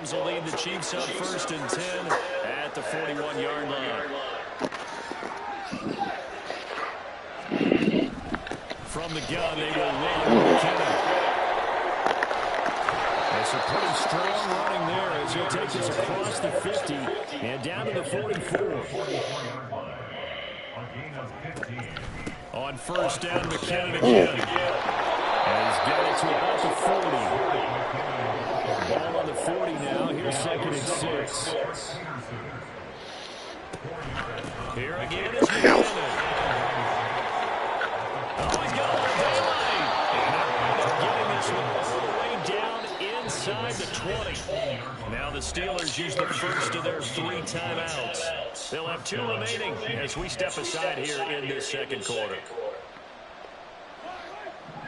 Mahomes will lead the Chiefs up 1st and 10 at the 41-yard line. From the gun, they will run McKinnon. That's a pretty strong running there as he'll take this across the 50 and down to the 44. On 1st down, McKinnon again. And he's got it to about the 40. Ball on the 40 now. Here's 2nd and 6. Here again is McKinnon. Oh, he's got a little daylight. And they're getting this one all the way down inside the 20. Now the Steelers use the first of their 3 timeouts. They'll have 2 remaining as we step aside here in this 2nd quarter.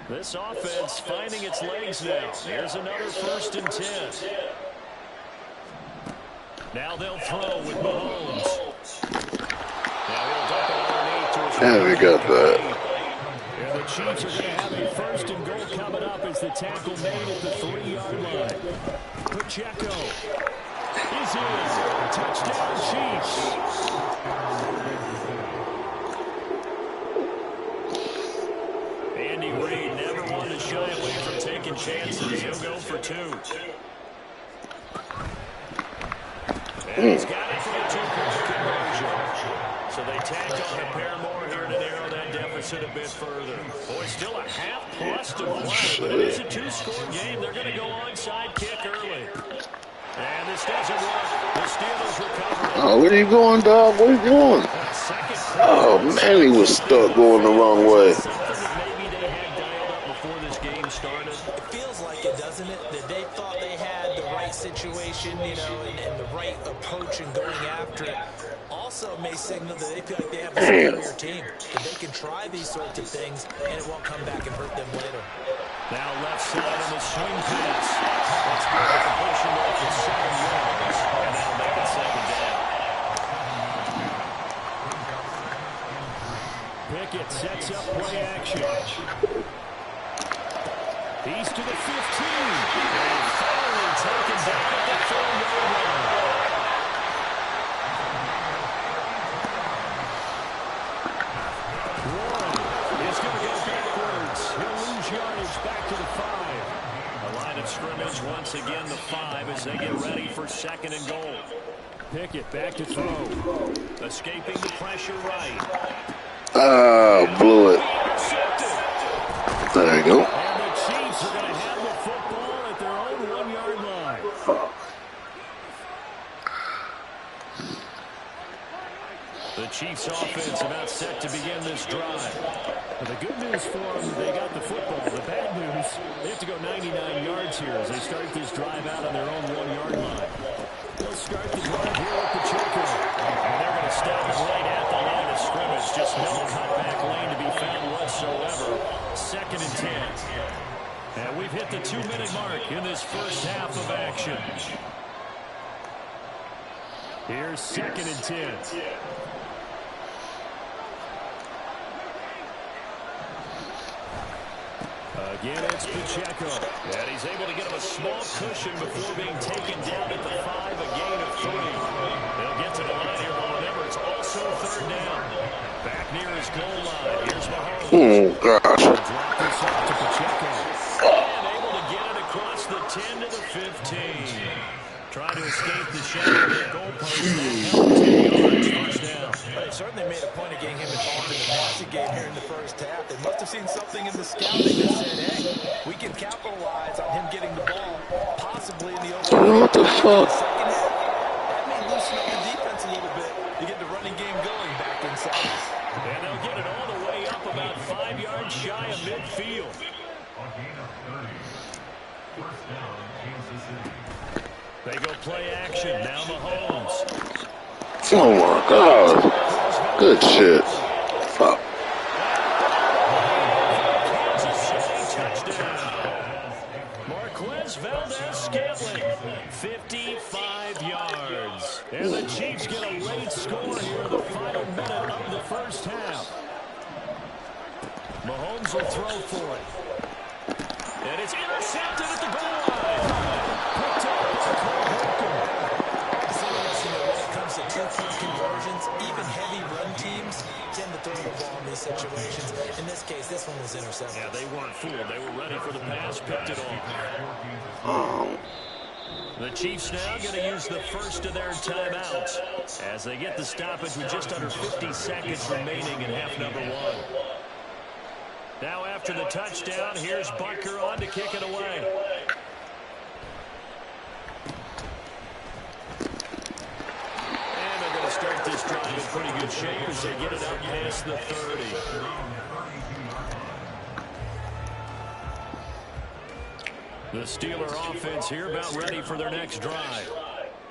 This offense finding its legs now. Here's another 1st and 10. Now they'll throw with Mahomes. Now he'll dump it underneath to his Yeah, we got that. And the Chiefs are going to have a 1st and goal coming up as the tackle made at the 3-yard line. Pacheco is in. Touchdown, Chiefs. Andy Reid never wanted to shy away from taking chances. He'll go for 2. And he's got it for a 2-point conversion. So they tack on a pair more here to narrow that deficit a bit further. Boy, still a half-plus to play, but it is a 2-score game. They're going to go onside kick early. And this doesn't work. The Steelers recover. Oh, where are you going, dog? Where are you going? Oh, man, he was stuck going the wrong way. Something that maybe they had dialed up before this game started. It feels like it, doesn't it? That they thought they had the right situation, you know, and the right approach in going after it. Also may signal that they feel like they have a superior team, that they can try these sorts of things and it won't come back and hurt them later. Now left side on the swing pass. Let's go with the completion rate for 7 yards. And that'll make it 2nd down. Pickett sets up play action. He's to the 15. And finally taken down at the 4-yard line. He's going to go backwards. He'll lose yardage back to the 5. A line of scrimmage once again the 5 as they get ready for 2nd and goal. Pickett back to throw. Escaping the pressure right. Oh, blew it. There you go. And the Chiefs are going to have the football at their own 1-yard line. The Chiefs offense about set to begin this drive. But the good news for them, they got the football. The bad news, they have to go 99 yards here as they start this drive out on their own 1-yard line. They'll start the drive here with Pacheco. And they're going to stop it right at the line of scrimmage. Just no cutback lane to be found whatsoever. 2nd and 10. And we've hit the 2-minute mark in this first half of action. Here's 2nd and 10. Again, it's Pacheco. And he's able to get him a small cushion before being taken down at the 5, a gain of 3. They'll get to the line here, but remember, it's also 3rd down. Back near his goal line. Here's Mahomes. Oh, gosh. Drop this off to Pacheco. And able to get it across the 10 to the 15. Trying to escape the shadow of the goalpost. First down. They certainly made a point of getting him involved in the passing game here in the first half. They must have seen something in the scouting that said, hey, we can capitalize on him getting the ball, possibly in the open. What the fuck? Second half, that may loosen up the defense a little bit to get the running game going back inside. And they'll get it all the way up about 5 yards shy of midfield. They go play action. Now Mahomes. Oh, my God. Good shit. Fuck. Marquez Valdez-Scantling, 55 yards. And the Chiefs get a late score here in the final minute of the first half. Mahomes will throw for it. And it's intercepted at the goal line. Picked up by Cole. last one was intercepted. Yeah, they weren't fooled. They were ready for the pass, picked it off. The Chiefs now going to use the first of their timeouts as they get the stoppage with just under 50 seconds remaining in half number one. Now after the touchdown, here's Butker on to kick it away. And they're going to start this drive in pretty good shape as they get it up past the 30. The Steeler offense here about ready for their next drive.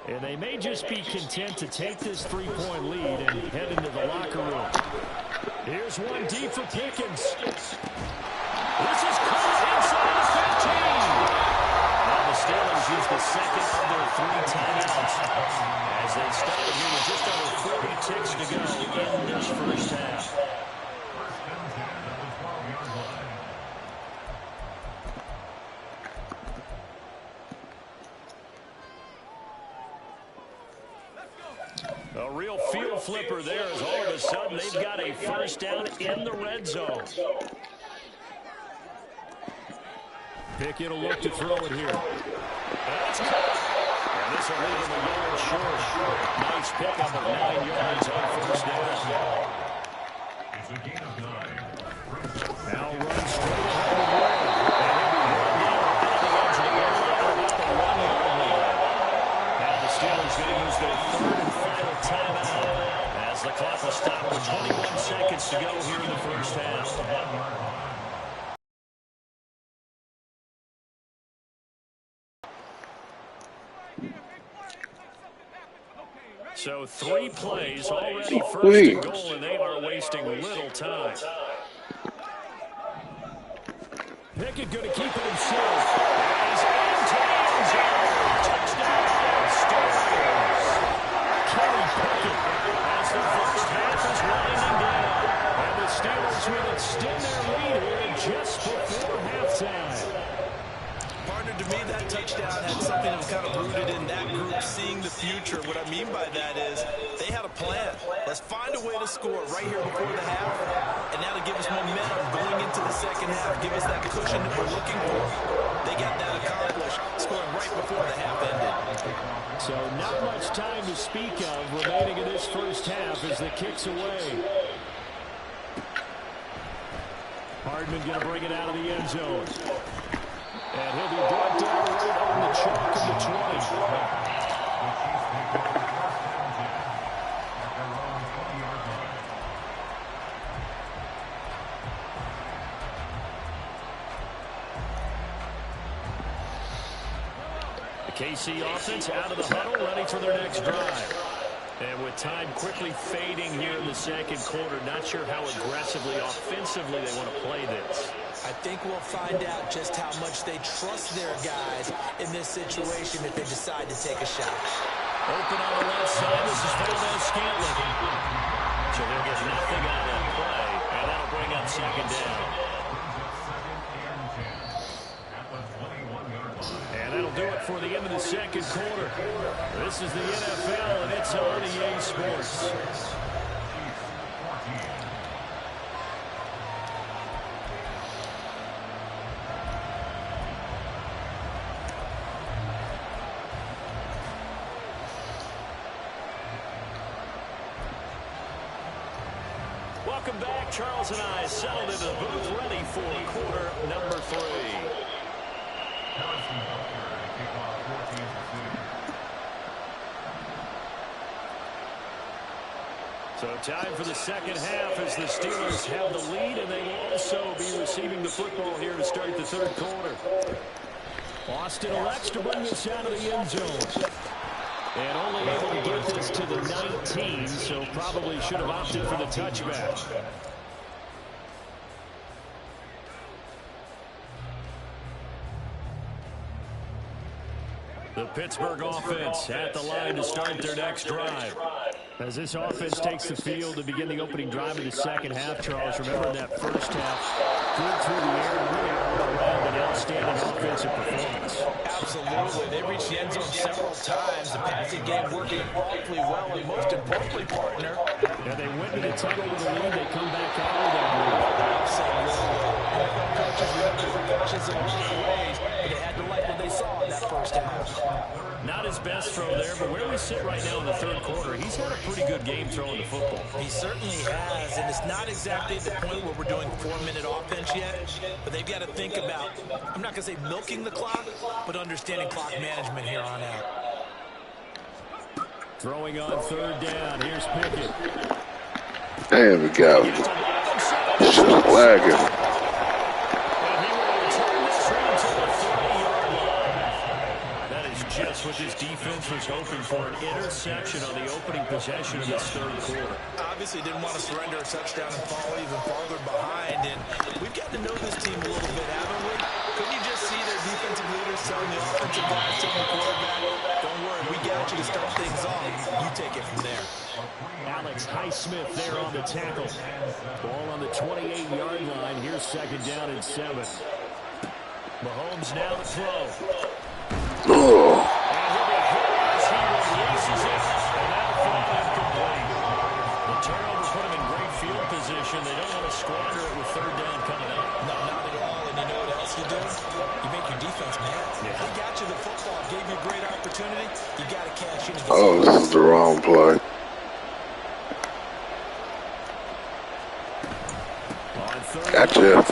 And they may just be content to take this 3-point lead and head into the locker room. Here's one deep for Pickens. This is caught inside the 15. Now the Steelers use the second of their 3 timeouts as they stop it here with just under 40 ticks to go in this first half. A real field flipper there as all of a sudden they've got a first down in the red zone. Pickett will look to throw it here. That's caught. And this will leave him a yard short. Nice pickup of 9 yards on first down. Now runs straight ahead of the line. And he'll be run down at the edge of the goal line about the 1-yard line. Now the Steelers going to use their third and final timeout as the clock will stop with 21 seconds to go here in the first half. So 3 plays already first and goal, and they are wasting little time. Pickett going to keep it himself. He's into the end zone. Touchdown, Steelers. Kenny Pickett as the first half is winding down. And the Steelers will extend their lead here just before halftime. Partner, to me, that touchdown had something that was kind of rooted in that group seeing the future. What I mean by that is they had a plan. Let's find a way to score right here before the half, and now to give us momentum going into the second half, give us that cushion that we're looking for. They got that accomplished, scoring right before the half ended. So not much time to speak of remaining in this first half as the kick's away. Hardman going to bring it out of the end zone. And he'll be brought down right on the chalk of the 20. The KC offense out of the huddle, ready for their next drive. And with time quickly fading here in the second quarter, not sure how aggressively, offensively they want to play this. I think we'll find out just how much they trust their guys in this situation if they decide to take a shot. Open on the left side, this is Valdez-Scantling. So they'll get nothing out of that play, and that'll bring up second down. And that'll do it for the end of the second quarter. This is the NFL, and it's on EA Sports. Welcome back. Charles and I settled into the booth, ready for quarter number 3. So time for the second half as the Steelers have the lead, and they will also be receiving the football here to start the third quarter. Austin elects to bring this out of the end zone. And only able to get this to the 19, so probably should have opted for the touchback. The Pittsburgh offense at the line to start their next drive. As this offense takes the field to begin the opening drive of the second half, Charles, remember in that first half, good through the air, really all around, and outstanding offensive performance. Absolutely. They reached the end zone several times. The passing game working awfully well. And most importantly, partner, yeah, they went to the tunnel with a lead. They come back out with that lead. Absolutely. NFL coaches, we know the repercussions in a lot of ways, but they had to like what they saw in that first half. Not his best throw there, but where we sit right now in the third quarter, he's had a pretty good game throwing the football. He certainly has, and it's not exactly the point where we're doing 4-minute offense yet, but they've got to think about, I'm not going to say milking the clock, but understanding clock management here on out. Throwing on third down. Here's Pickett. Damn, we got him. Flagging. Just what this defense was hoping for, an interception on the opening possession of this third quarter. Obviously didn't want to surrender a touchdown and fall even farther behind, and we've got to know this team a little bit, haven't we? Couldn't you just see their defensive leaders telling the offensive guys, telling the quarterback, don't worry, we got you to start things off. You take it from there. Alex Highsmith there on the tackle. Ball on the 28-yard line. Here's second down and 7. Mahomes now to throw. Oh. And he'll be hit as he releases it, and that'll fall incomplete. The turnover put him in great field position. They don't want to squander it with third down coming up. No, not at all. And you know what else you do? You make your defense mad. Yeah. They got you the football, gave you a great opportunity. You got to cash in. Oh, this is the wrong play. On third Gotcha. down,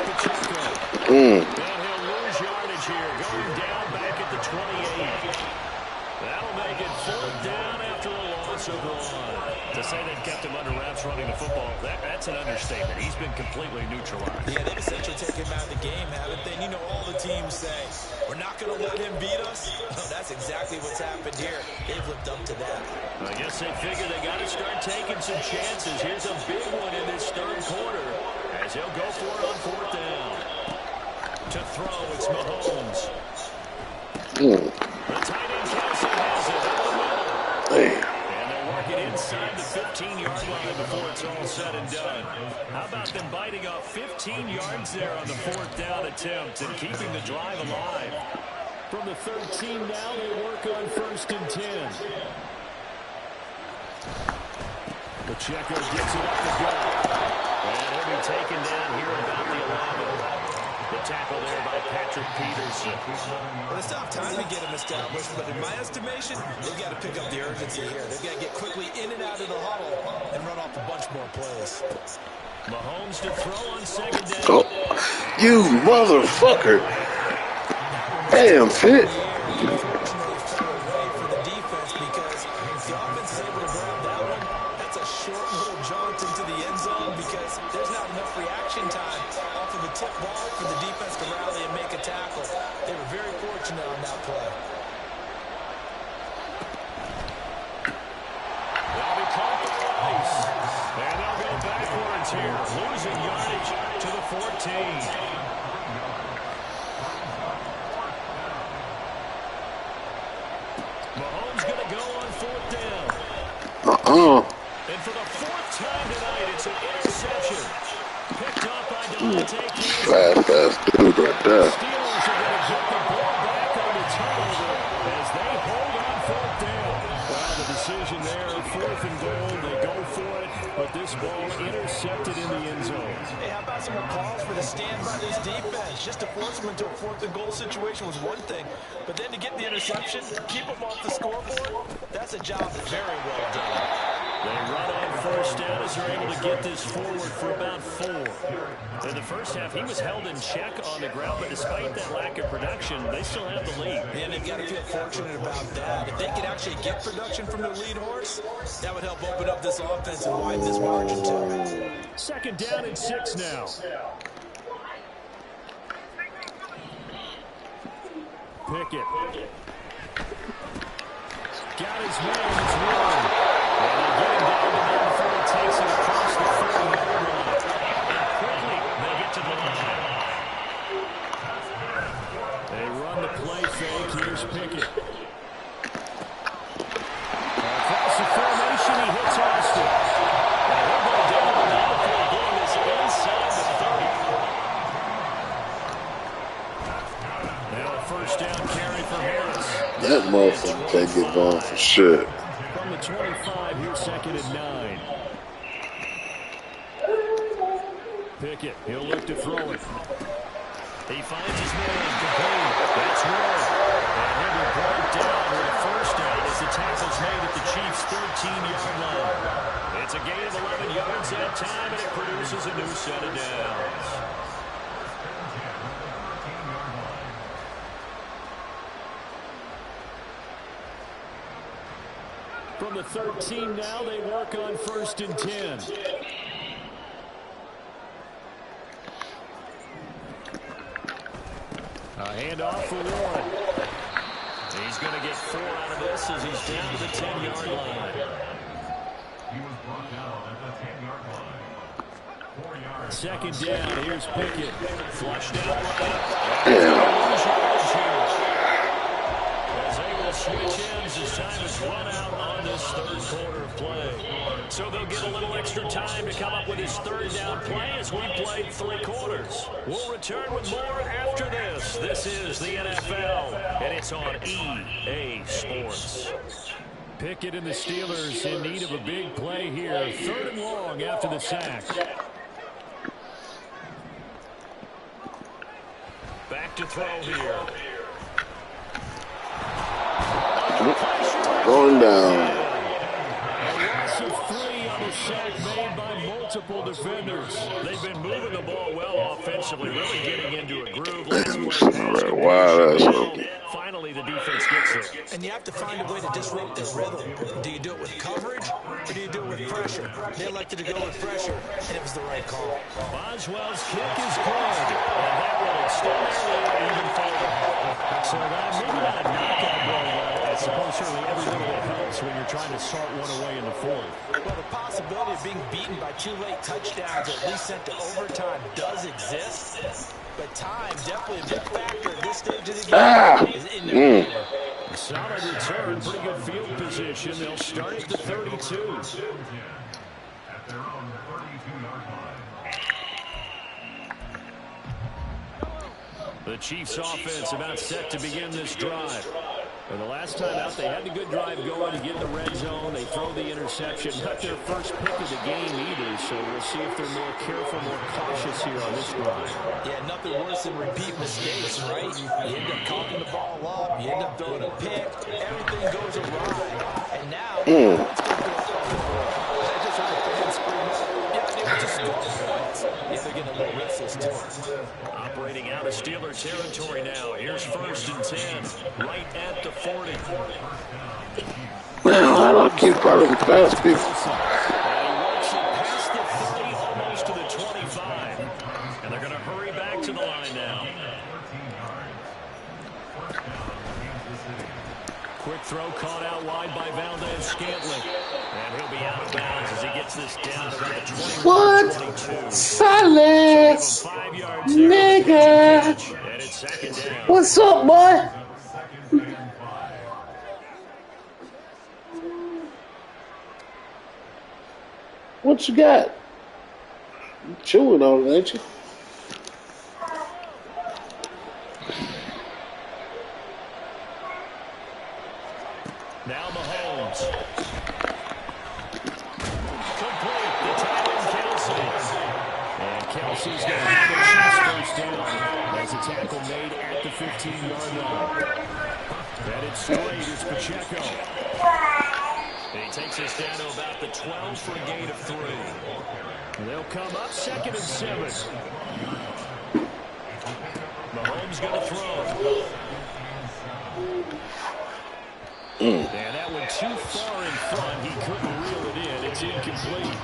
Mm. and he'll lose yardage here, going down back at the 28. That'll make it fourth down after a loss of 1. To say they've kept him under wraps running the football, that's an understatement. He's been completely neutralized. Yeah, they've essentially taken him out of the game, haven't they? And you know all the teams say, we're not going to let him beat us. Well, that's exactly what's happened here. They've lived up to that. I guess they figure they got to start taking some chances. Here's a big one in this third quarter as he'll go for it on fourth down. To throw, it's Mahomes. Mm. The tight end Kelsey has it over the middle. Damn. And they're working inside the 15-yard line before it's all said and done. How about them biting off 15 yards there on the fourth down attempt and keeping the drive alive? From the 13 now, they work on first and 10. Pacheco gets it up the gut. And he'll be taken down here about the 11. The tackle there by Patrick Peterson. Well, it's not time to get him established, but in my estimation, they've got to pick up the urgency here. They've got to get quickly in and out of the huddle and run off a bunch more plays. Mahomes to throw on second down. Oh, you motherfucker. Damn, Fit. Losing yardage to the 14. Mahomes going to go on fourth down. And for the fourth time tonight, it's an interception. Picked up by Devontae Kansas. Fast dude right there. Steelers are going to get the ball back on the turnover as they hold on fourth down. Well, the decision there, fourth and goal. They go for it, but this ball intercepted in the end zone. Hey, how about some applause for the stand by this defense? Just to force them into a fourth and goal situation was one thing, but then to get the interception, keep them off the scoreboard, that's a job very well done. They run on first down as they're able to get this forward for about 4. In the first half, he was held in check on the ground, but despite that lack of production, they still have the lead. And they've got to feel fortunate about that. If they could actually get production from their lead horse, that would help open up this offense and widen this margin too. Second down and 6 now. Pickett. Got his man, his run. And they get him down the middle before he takes it across the 40-yard line. And quickly, they get to the line. They run the play fake. Here's Pickett. Across the formation, he hits Austin. And he'll go down the middle before getting this inside the 30. motherfucker can't get going for shit. From the 25, here's 2nd and 9. Pickett, he'll look to throw it. He finds his man, complete. That's Ward. And he'll be brought down with a first down as the tackle's made at the Chiefs' 13-yard line. It's a gain of 11 yards that time, and it produces a new set of downs. From the 13 now, they work on 1st and 10. A handoff for Warren. He's going to get 4 out of this as he's down to the 10-yard line. He was brought down at the 10-yard line. 2nd down. Here's Pickett. Flushed out as they will switch ends as time has run out on this 3rd quarter of play. So they'll get a little extra time to come up with his 3rd down play as we played 3 quarters. We'll return with more after this. This is the NFL, and it's on EA Sports. Pickett and the Steelers in need of a big play here. 3rd and long after the sack. Back to throw here. Going down. Sack made by multiple defenders. They've been moving the ball well offensively, really getting into a groove. Finally, the defense gets there. And you have to find a way to disrupt this rhythm. Do you do it with coverage, or do you do it with pressure? They elected to go with pressure, and it was the right call. Boswell's kick is good, and that will extend their lead even further. So that maybe not a knockout blow, I suppose certainly every little bit helps when you're trying to start one away in the 4th. Well, the possibility of being beaten by 2 late touchdowns, or at least sent to overtime, does exist. But time, definitely a big factor at this stage of the game. Is in their favor. Solid return, pretty good field position. They'll start at the 32. At their own 32-yard line. The Chiefs' offense about set to begin this drive. And the last time out, they had the good drive going to get in the red zone. They throw the interception. Not their first pick of the game either, so we'll see if they're more careful, more cautious here on this drive. Yeah, nothing worse than repeat mistakes, right? You end up coughing the ball up. You end up throwing a pick. Everything goes awry. And now, let's go they're getting a little restless, too. Operating out of Steeler territory now. Here's 1st and 10, right at the 40. Man, I don't keep running past people. And he works it past the 30, almost to the 25. And they're going to hurry back to the line now. Quick throw caught out wide by Valdez-Scantling. And he'll be out of bounds as he gets this down about the 21-22. Silence! Nigga! And it's 2nd down. What's up, boy? What you got? You chewing on it, ain't you? Now Mahomes. Complete. The tight end, Kelsey. And Kelsey's going to get the Chiefs first down. As a tackle made at the 15-yard line. Headed straight is Pacheco. And he takes us down to about the 12 for a gain of 3. They'll come up 2nd and 7. Mahomes going to throw. And that went too far in front. He couldn't reel it in. It's incomplete.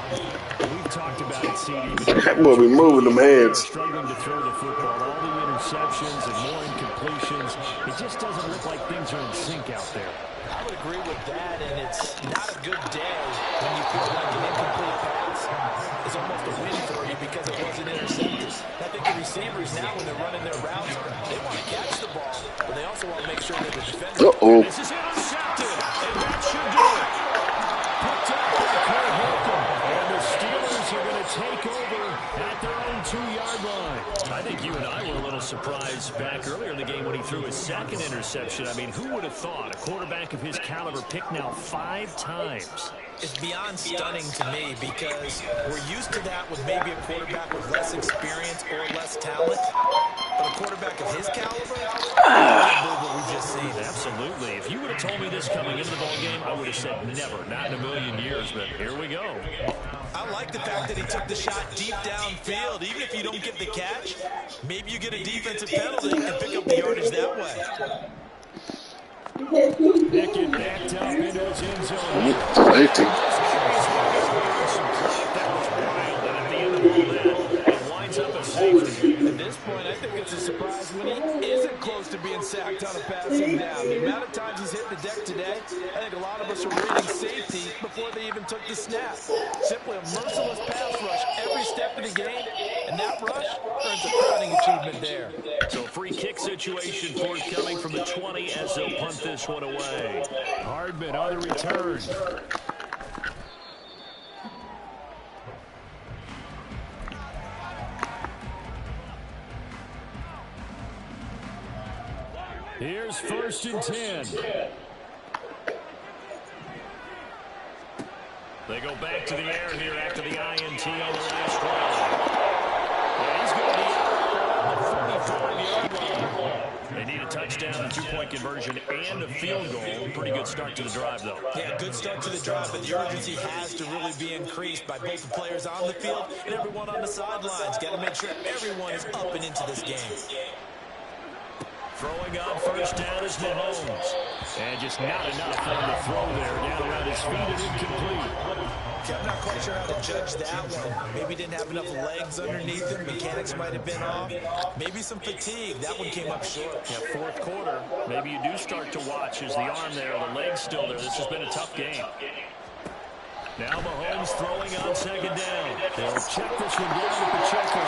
We've talked about it, CD. That boy be moving them heads. Struggling to throw the football. All the interceptions and more incompletions. It just doesn't look like things are in sync out there. I would agree with that, and it's not a good day when you feel like an incomplete pass is almost a win for you because it wasn't intercepted. I think the receivers now, when they're running their routes, they want to catch the ball, but they also want to make sure that the defender. This is intercepted, and that should do it. Picked up by Kurt Holcomb, and the Steelers are going to take over at their own 2-yard line. I think you and I were a little surprised surprise back earlier in the game when he threw his second interception. I mean, who would have thought a quarterback of his caliber picked now 5 times? It's beyond stunning to me because we're used to that with maybe a quarterback with less experience or less talent. But a quarterback of his caliber, I can't believe what we've just seen. Absolutely. If you would have told me this coming into the ballgame, I would have said never, not in a million years, but here we go. I like the fact that he took the shot deep downfield. Even if you don't get the catch, maybe you get a defensive penalty and pick up the yardage that way. Pickett backed up into his end zone. Safety. That was wild, and at the end of all that, it winds up a safety. At this point, I think it's a surprise when he isn't close to being sacked on a passing down. The amount of times he's hit the deck today, I think a lot of us are rating safety before they even took the snap. Simply a merciless pass rush every step of the game, and that rush earns a crowning achievement there. So free kick situation forthcoming from the 20 as they'll punt this one away. Hardman on the return. Here's 1st and 10. They go back to the air here after the INT on the last drive. Yeah, he's going to be out the 45-yard line. They need a touchdown, a 2-point conversion, and a field goal. Pretty good start to the drive, though. Yeah, good start to the drive, but the urgency has to really be increased by both the players on the field and everyone on the sidelines. Got to make sure everyone is up and into this game. Throwing on 1st down is Mahomes. And just not enough on the throw there. Down around his feet and incomplete. I'm not quite sure how to judge that one. Maybe didn't have enough legs underneath him. Mechanics might have been off. Maybe some fatigue. That one came up short. Yeah, 4th quarter. Maybe you do start to watch as the arm there, the leg's still there. This has been a tough game. Now Mahomes throwing on 2nd down. They'll check this one down with Pacheco.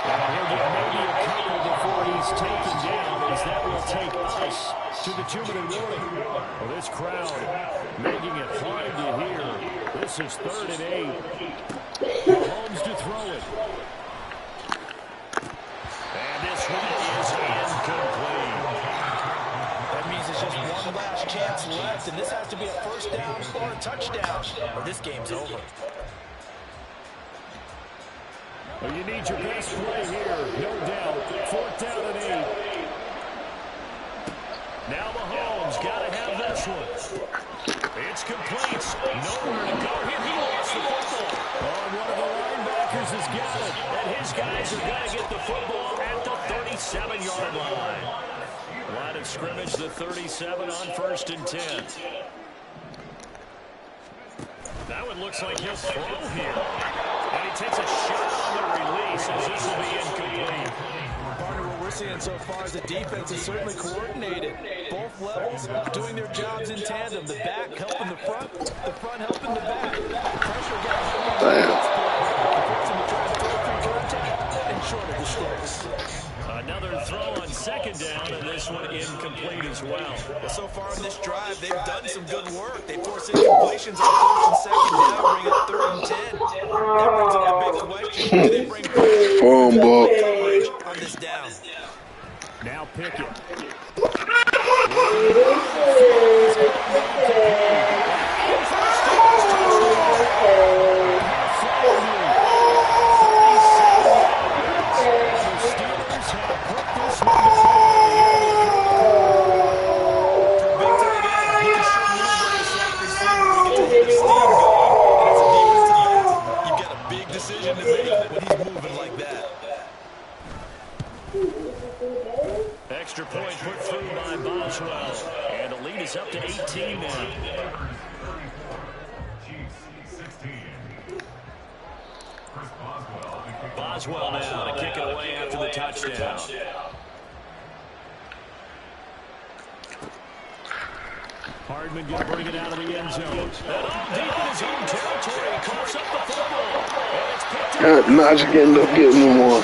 And he'll get maybe a couple before he's taken down, as that will take us to the 2-minute warning. Well, this crowd making it hard to hear. This is 3rd and 8. Mahomes to throw it. And this one is incomplete. That means there's just one last chance left, and this has to be a 1st down or a touchdown, or this game's over. Well, you need your best play here, no doubt. 4th down and 8. Now Mahomes got to have this one. It's complete. Nowhere to go here. He lost the football. Oh, one of the linebackers has got it. And his guys are going to get the football at the 37-yard line. Line of scrimmage, the 37 on 1st and 10. That one looks like he'll throw here. And he takes a shot on the release as this will be incomplete. Partner, what we're seeing so far is the defense is certainly coordinated. Both levels doing their jobs in tandem. The back helping the front helping the back. Pressure got home on the next play. Forcing to try to throw through contact and short of the sticks. Another throw on 2nd down, and this one incomplete as well. Well, so far in this drive, they've done some good work. They force incompletions on 1st and 2nd down, bring up 3rd and 10. That brings up a big question. Do they bring coverage on this down? Now Pickett. Extra point put through by Boswell. And the lead is up to 18 now. Boswell now to kick it away after the touchdown. Hardman going to bring it out of the end zone. And all deep in his own territory. Coughs up the football. And it's picked up. Najee ended up getting him one.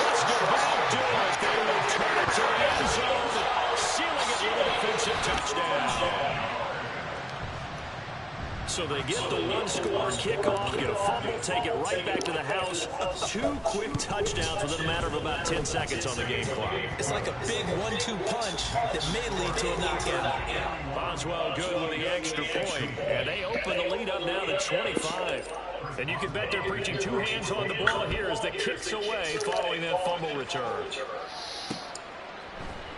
So they get the one-score kickoff, get a fumble, take it right back to the house. 2 quick touchdowns within a matter of about 10 seconds on the game clock. It's like a big 1-2 punch that may lead to a knockout. Boswell good with the extra point, and they open the lead up now to 25. And you can bet they're preaching 2 hands on the ball here as the kick's away following that fumble return.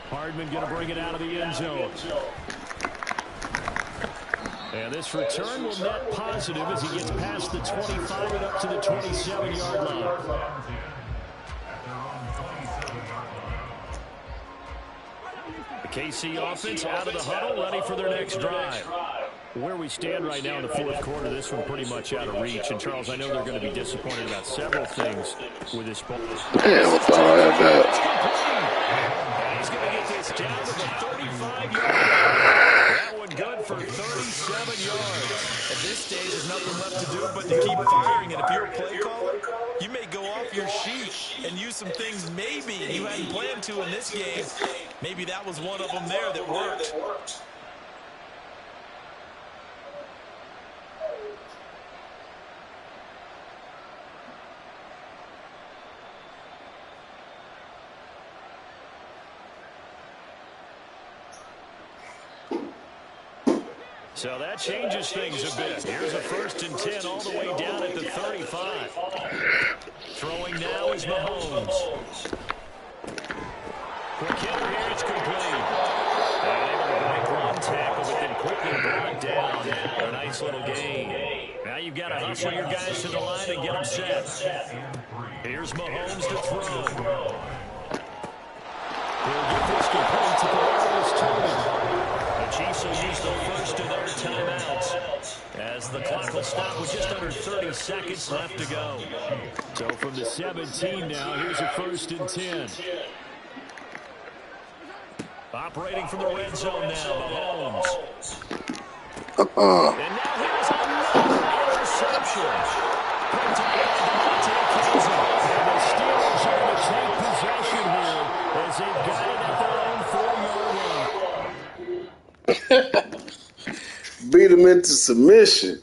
Hardman going to bring it out of the end zone. And this return will net positive as he gets past the 25 and up to the 27-yard line. The KC offense out of the huddle, ready for their next drive. Where we stand right now in the fourth quarter, this one pretty much out of reach. And, Charles, I know they're going to be disappointed about several things with this ball. Damn, I thought I had that. And he's going to get this down to the 35-yard line. That one good for 37 yards. At this stage, there's nothing left to do but to keep firing. And if you're a play caller, you may go off your sheet and use some things maybe you hadn't planned to in this game. Maybe that was one of them there that worked. So that changes things a bit. Here's a 1st and 10 all the way down at the 35. Throwing now is Mahomes. Quick hitter here, it's complete. And able to break one tackle, but then quickly brought down. A nice little gain. Now you've got to hustle your guys to the line and get them set. Here's Mahomes to throw. He'll get this complete to the wireless total. The Chiefs will use the first of their timeouts as the clock will stop with just under 30 seconds left to go. So from the 17 now, here's a 1st and 10. Operating from the red zone now, Mahomes. And now here's another interception. Picked up by Devontae Kelsey. And the Steelers are going to take possession here as they've got it at their own 4-yard line. Beat him into submission.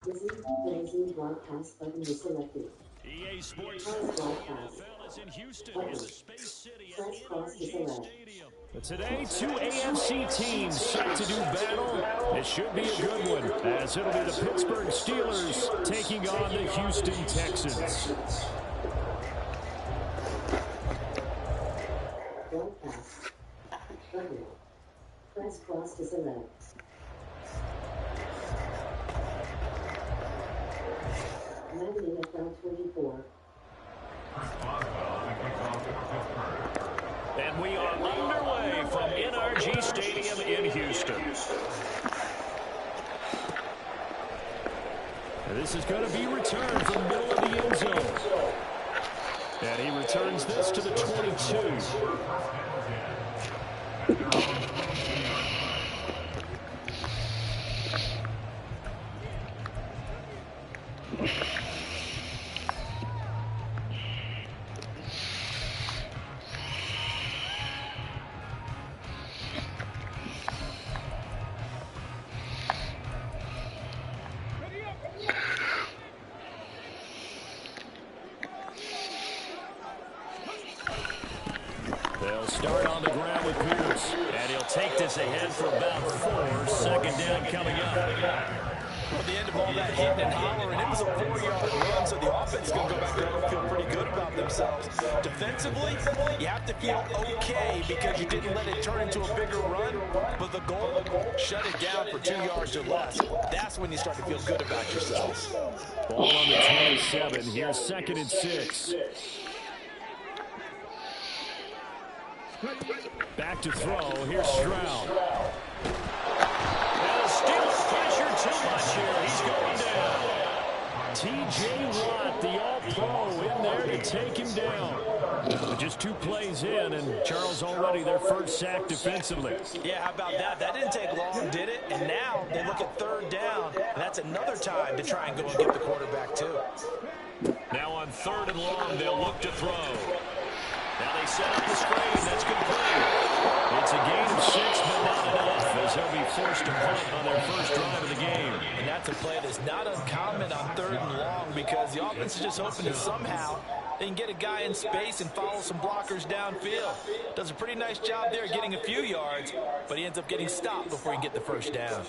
Broadcast button is selected. EA Sports Pause Central, the broadcast. NFL is in Houston, in Button. the Space City at Press pause to NRG select. Stadium. But today, two AFC teams set to do battle. It should be a good one, as it'll be the Pittsburgh Steelers taking on the Houston Texans. Broadcast. Button. Press pause to select. Madden NFL 24. And we are underway from NRG Stadium in Houston. And this is going to be returned from the middle of the end zone. And he returns this to the 22. They'll start on the ground with Pierce. And he'll take this ahead for about 4. Second down coming up. Well, at the end of all that hitting and hollering, it was a 4-yard run, so the offense is going to go back there and feel pretty good about themselves. Defensively, you have to feel okay because you didn't let it turn into a bigger run, but the goal, shut it down for 2 yards or less. That's when you start to feel good about yourselves. Ball on the 27. Here's 2nd and 6. Back to throw. Here's Stroud. And the Steelers pressure too much here. He's going down. T.J. Watt, the all-pro, in there to take him down. But just 2 plays in, and Charles already their first sack defensively. Yeah, how about that? That didn't take long, did it? And now they look at 3rd down, and that's another time to try and go and get the quarterback, too. Now on 3rd and long, they'll look to throw. Now they set up the screen. That's complete. It's a gain of 6, but not enough, as they'll be forced to punt on their first drive of the game. And that's a play that's not uncommon on 3rd and long because the offense is just hoping that somehow they can get a guy in space and follow some blockers downfield. Does a pretty nice job there getting a few yards, but he ends up getting stopped before he can get the first down.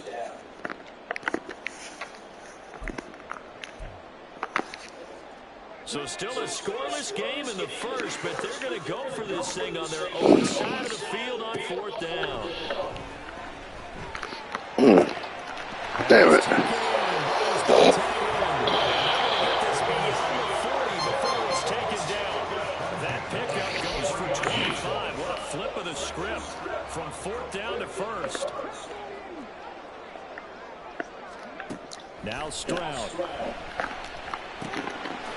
So still a scoreless game in the first, but they're going to go for this thing on their own side of the field on 4th down. Damn it. That pickup goes for 25. What a flip of the script from 4th down to 1st. Now Stroud.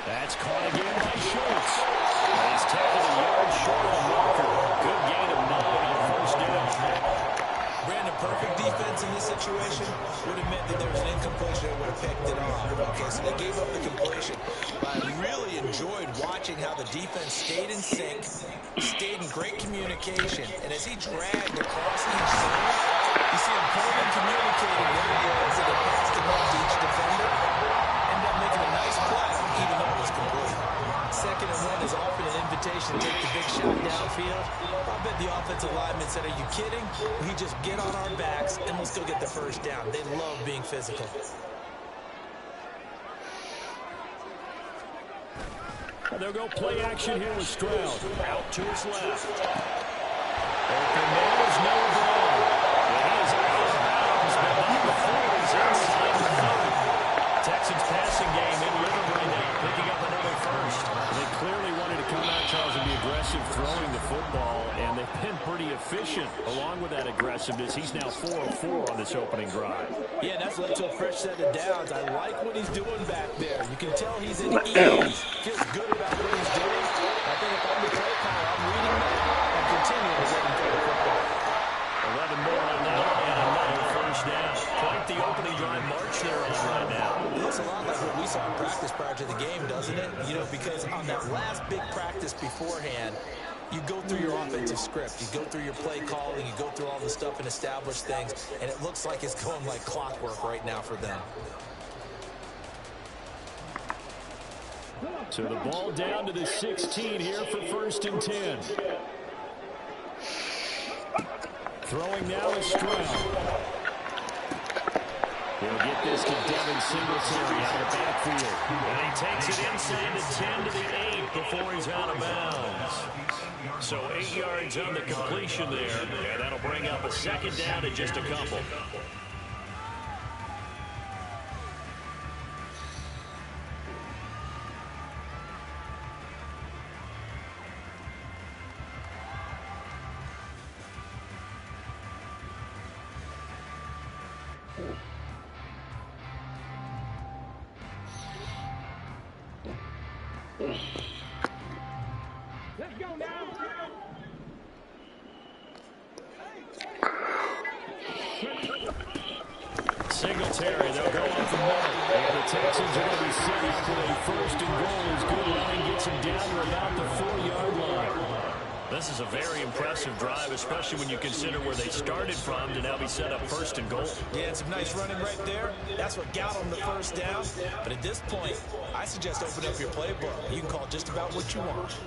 That's caught again by Schultz. He's tackled a yard short of Walker. Good gain of 9 on 1st down. Brandon, perfect defense in this situation would have meant that there was an incompletion that would have picked it off. Okay, so they gave up the completion. But I really enjoyed watching how the defense stayed in sync, stayed in great communication, and as he dragged across each zone, you see him pulling and communicating where he was and then passed it off to each defender. Ended up making a nice play, even though it was complete. 2nd and 1 is often an invitation to take the big shot downfield. I bet the offensive lineman said, "Are you kidding? We just get on our backs and let's go get the first down." They love being physical. They'll go play action here with Stroud. Out to his left. Open man is no Brown. And he is out of bounds, but not before he's inside the 30. Texans passing game in rhythm right now, picking up another first. They clearly wanted to come out, Charles, and be aggressive throwing the football, and they've been pretty efficient along with that aggressiveness. He's now 4 of 4 on this opening drive. Yeah, that's led to a fresh set of downs. I like what he's doing back there. You can tell he's at ease. Feels good about what he's doing. I think if I'm the play caller, I'm reading that and continuing to let him throw the football. 11 more on that, and another first down. Quite the opening drive march they're on right now. It looks a lot like what we saw in practice prior to the game, doesn't it? You know, because on that last big practice beforehand, you go through your offensive script. You go through your play calling. You go through all the stuff and establish things. And it looks like it's going like clockwork right now for them. So the ball down to the 16 here for 1st and 10. Throwing now is Stroud. He'll get this to Devin Singletary out of the backfield. And he takes it inside the 10 to the 8 before he's out of bounds. So 8 yards on the completion there. And that'll bring up a 2nd down and just a couple. Let's go now. Singletary, they'll go up the middle. And the Texans are going to be set up with a 1st and goal. As good running gets him down to about the 4-yard line. This is a very impressive drive, especially when you consider where they started from to now be set up 1st and goal. Yeah, some nice running right there. That's what got them the 1st down. But at this point, I suggest open up your playbook. You can call just about what you want.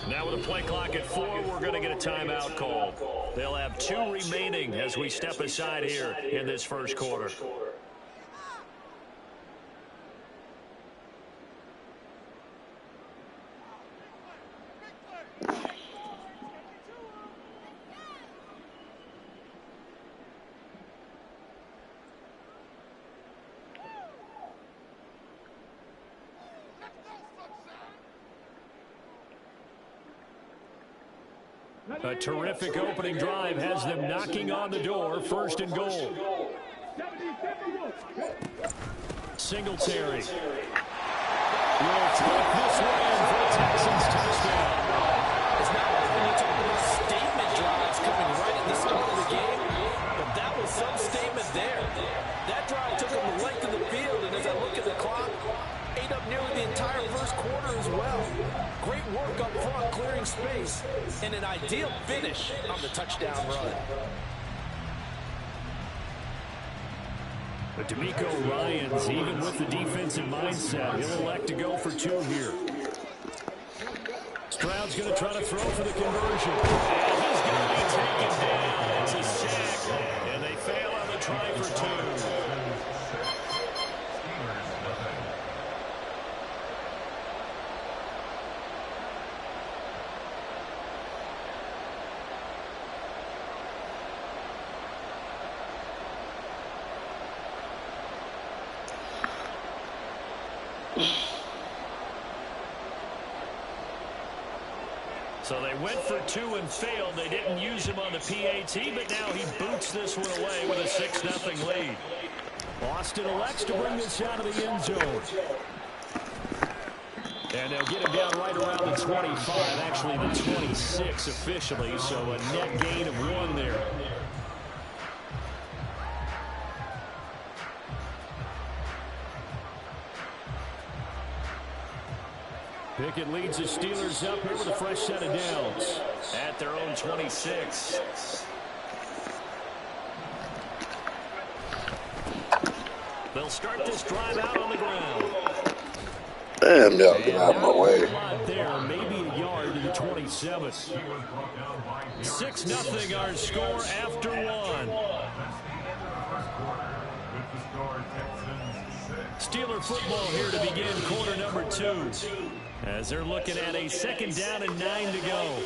Now with a play clock at 4, we're going to get a timeout call. They'll have 2 remaining as we step aside here in this 1st quarter. A terrific opening drive has them knocking on the door. 1st and goal. Singletary will take this one in for a Texans touchdown. It's not like when you talk about statement drives coming right at the start of the game, but that was some statement there. That drive took them the length of the field, and as I look at the clock, ate up nearly the entire 1st quarter as well. Great work up front, clearing space, and an ideal finish on the touchdown run. But DeMeco Ryans, even with the defensive mindset, he'll elect to go for 2 here. Stroud's going to try to throw for the conversion. And he's going to be taken down. It's a sack, and they fail on the try for 2. So they went for 2 and failed. They didn't use him on the PAT, but now he boots this one away with a 6-0 lead. Boston elects to bring this out of the end zone. And they'll get him down right around the 25, actually the 26 officially, so a net gain of 1 there. Pickett leads the Steelers up here with a fresh set of downs at their own 26. They'll start this drive out on the ground. Damn, y'all get out of my way. There, maybe a yard to the 27. 6-0 our score after 1. Steeler football here to begin quarter number 2. As they're looking at a 2nd down and 9 to go.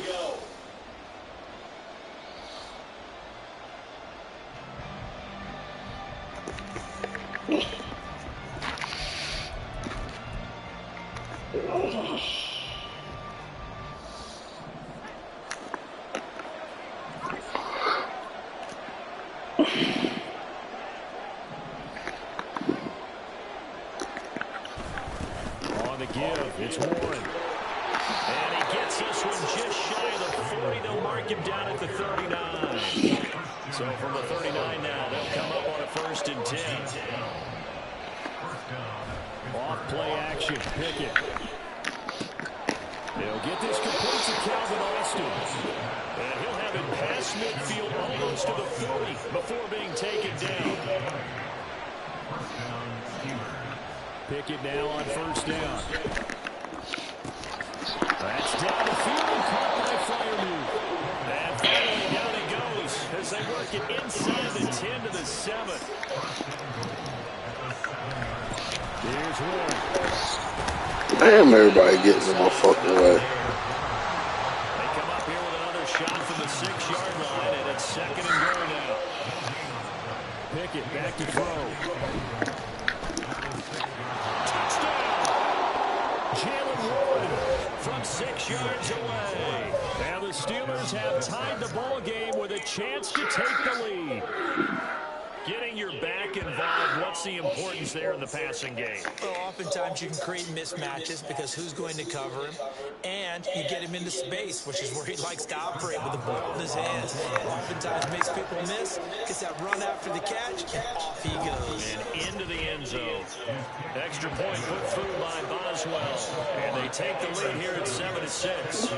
On the give, it's Warren. And he gets this one just shy of the 40. They'll mark him down at the 39. So from the 39 now, they'll come up on a 1st and 10. Off play action, Pickett. They'll get this complete to Calvin Austin. And he'll have it past midfield almost to the 40 before being taken down. Pickett now on first down. That's down the field and caught by Freiermuth. And finally down it goes as they work it inside the 10 to the 7. Here's Ward. Damn, everybody getting in my fucking way. They come up here with another shot from the 6-yard line, and it's second and goal now. Pickett back to throw. Touchdown! Jalen Ward from 6 yards away. Now the Steelers have tied the ball game with a chance to take the lead. Getting your back involved, what's the importance there in the passing game? Well, oftentimes you can create mismatches because who's going to cover him, and you get him into space, which is where he likes to operate with the ball in his hands. Oftentimes makes people miss, gets that run after the catch, and off he goes. And into the end zone. Extra point put through by Boswell, and they take the lead here at 7-6.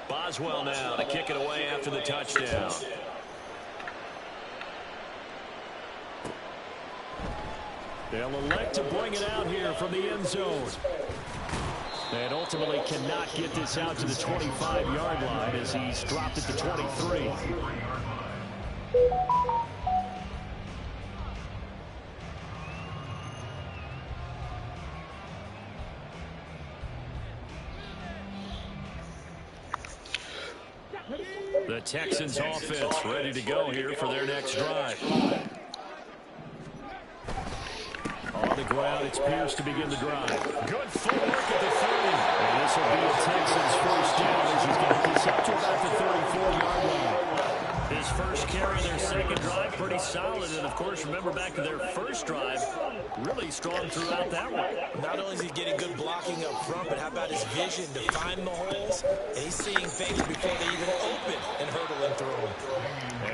Boswell now to kick it away after the touchdown. They'll elect to bring it out here from the end zone. And ultimately cannot get this out to the 25-yard line as he's dropped it to 23. The Texans offense ready to go here for their next drive. On the ground, it's Pierce to begin the drive. Good footwork at the 30. And this will be a Texans first down as he's got this up to about the 34-yard line. His first carry in their second drive, pretty solid. And, of course, remember back to their first drive, really strong throughout that one. Not only is he getting good blocking up front, but how about his vision to find the holes? And he's seeing things before they even open and hurdle and throw.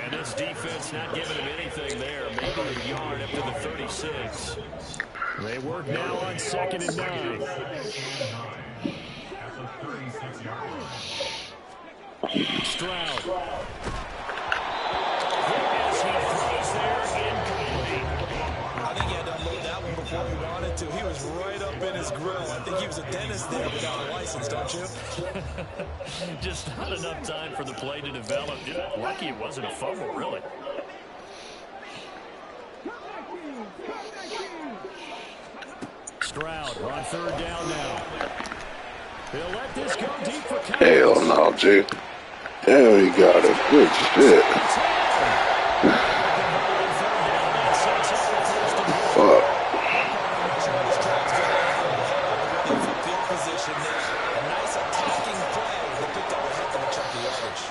And this defense not giving him anything there. Maybe a yard up to the 36. They work now on 2nd and 9. Stroud. As he throws there, incomplete. I think he had to unload that one before he wanted to. He was right up in his grill. I think he was a dentist there without a license, don't you? Just not enough time for the play to develop. Just lucky it wasn't a fumble, really. Stroud on 3rd down now. He'll let this go deep for Cousins. Hell no, G. Hell, he got it. Good shit. Fuck. Field position there. A nice attacking play. They picked up a heck of a chunk of yardage.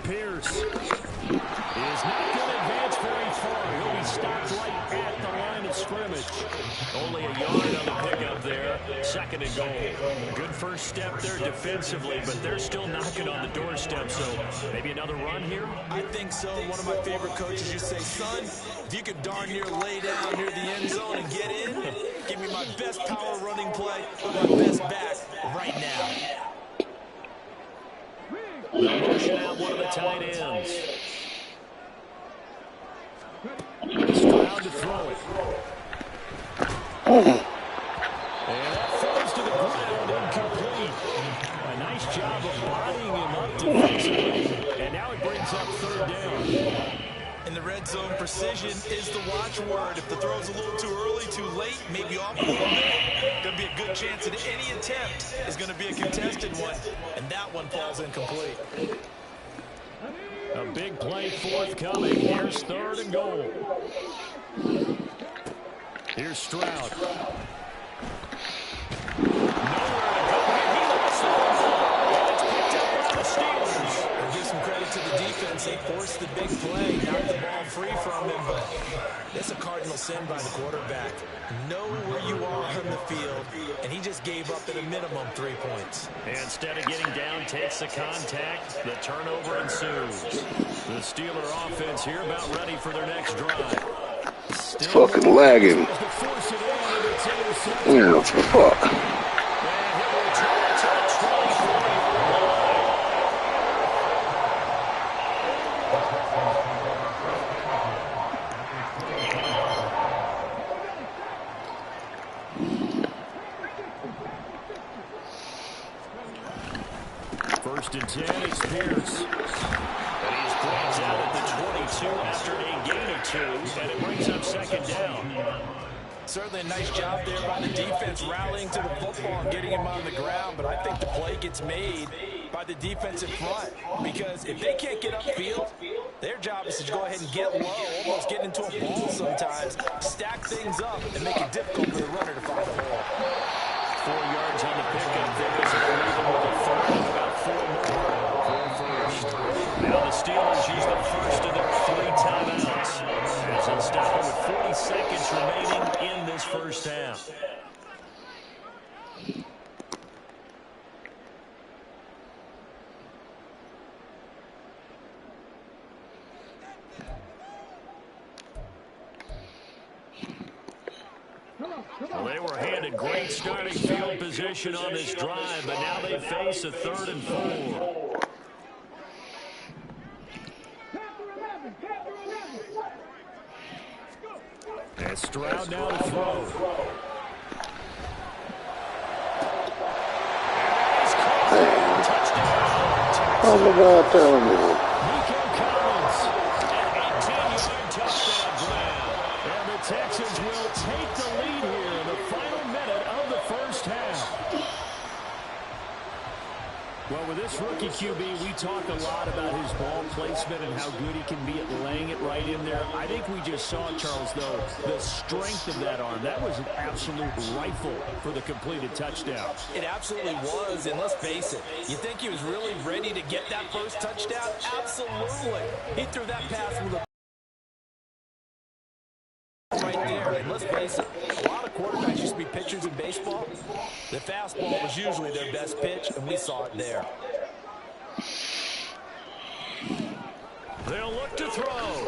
Pierce is not going to advance very far. He'll be stopped right at the line of scrimmage. Only a yard on the pickup there. 2nd and goal. Good first step there defensively, but they're still knocking on the doorstep, so maybe another run here? I think so. One of my favorite coaches used to say, son, if you could darn near lay down near the end zone and get in, give me my best power running play with my best back right now. They'll motion out one of the tight ends. Stroud to throw it. And that him up defensively, and now it brings up third down. In the red zone, precision is the watchword. If the throw's a little too early, too late, maybe off a little bit, going to be a good chance that any attempt is going to be a contested one, and that one falls incomplete. A big play forthcoming. Here's third and goal. Here's Stroud. Give some credit to the defense. They forced the big play, knocked the ball free from him, but that's a cardinal sin by the quarterback. Know where you are on the field, and he just gave up at a minimum 3 points. And instead of getting down, takes the contact. The turnover ensues. The Steeler offense here about ready for their next drive. It's fucking lagging. Yeah, fuck. First and 10, it's Pierce. And he's brought out at the 22 after a gain of 2, and it brings up second down. Certainly a nice job there by the defense rallying to the football and getting him on the ground, but I think the play gets made by the defensive front because if they can't get upfield, their job is to go ahead and get low, almost get into a ball sometimes, stack things up, and make it difficult for the runner to find a hole. 4 yards on the pickup there as they're leaving with a third and about 4 more for first. Now the Steelers use the first of their 3 timeouts as they'll stop it with 40 seconds remaining in this first half. Well, they were handed great starting field position on this drive, but now they face a 3rd and 4. And Stroud now to throw. Oh my God, telling me. Texans will take the lead here in the final minute of the first half. Well, with this rookie QB, we talk a lot about his ball placement and how good he can be at laying it right in there. I think we just saw, Charles, though, the strength of that arm. That was an absolute rifle for the completed touchdown. It absolutely was, and let's face it, you think he was really ready to get that first touchdown? Absolutely. He threw that pass with a right there, and let's face it, a lot of quarterbacks used to be pitchers in baseball. The fastball was usually their best pitch, and we saw it there. They'll look to throw. And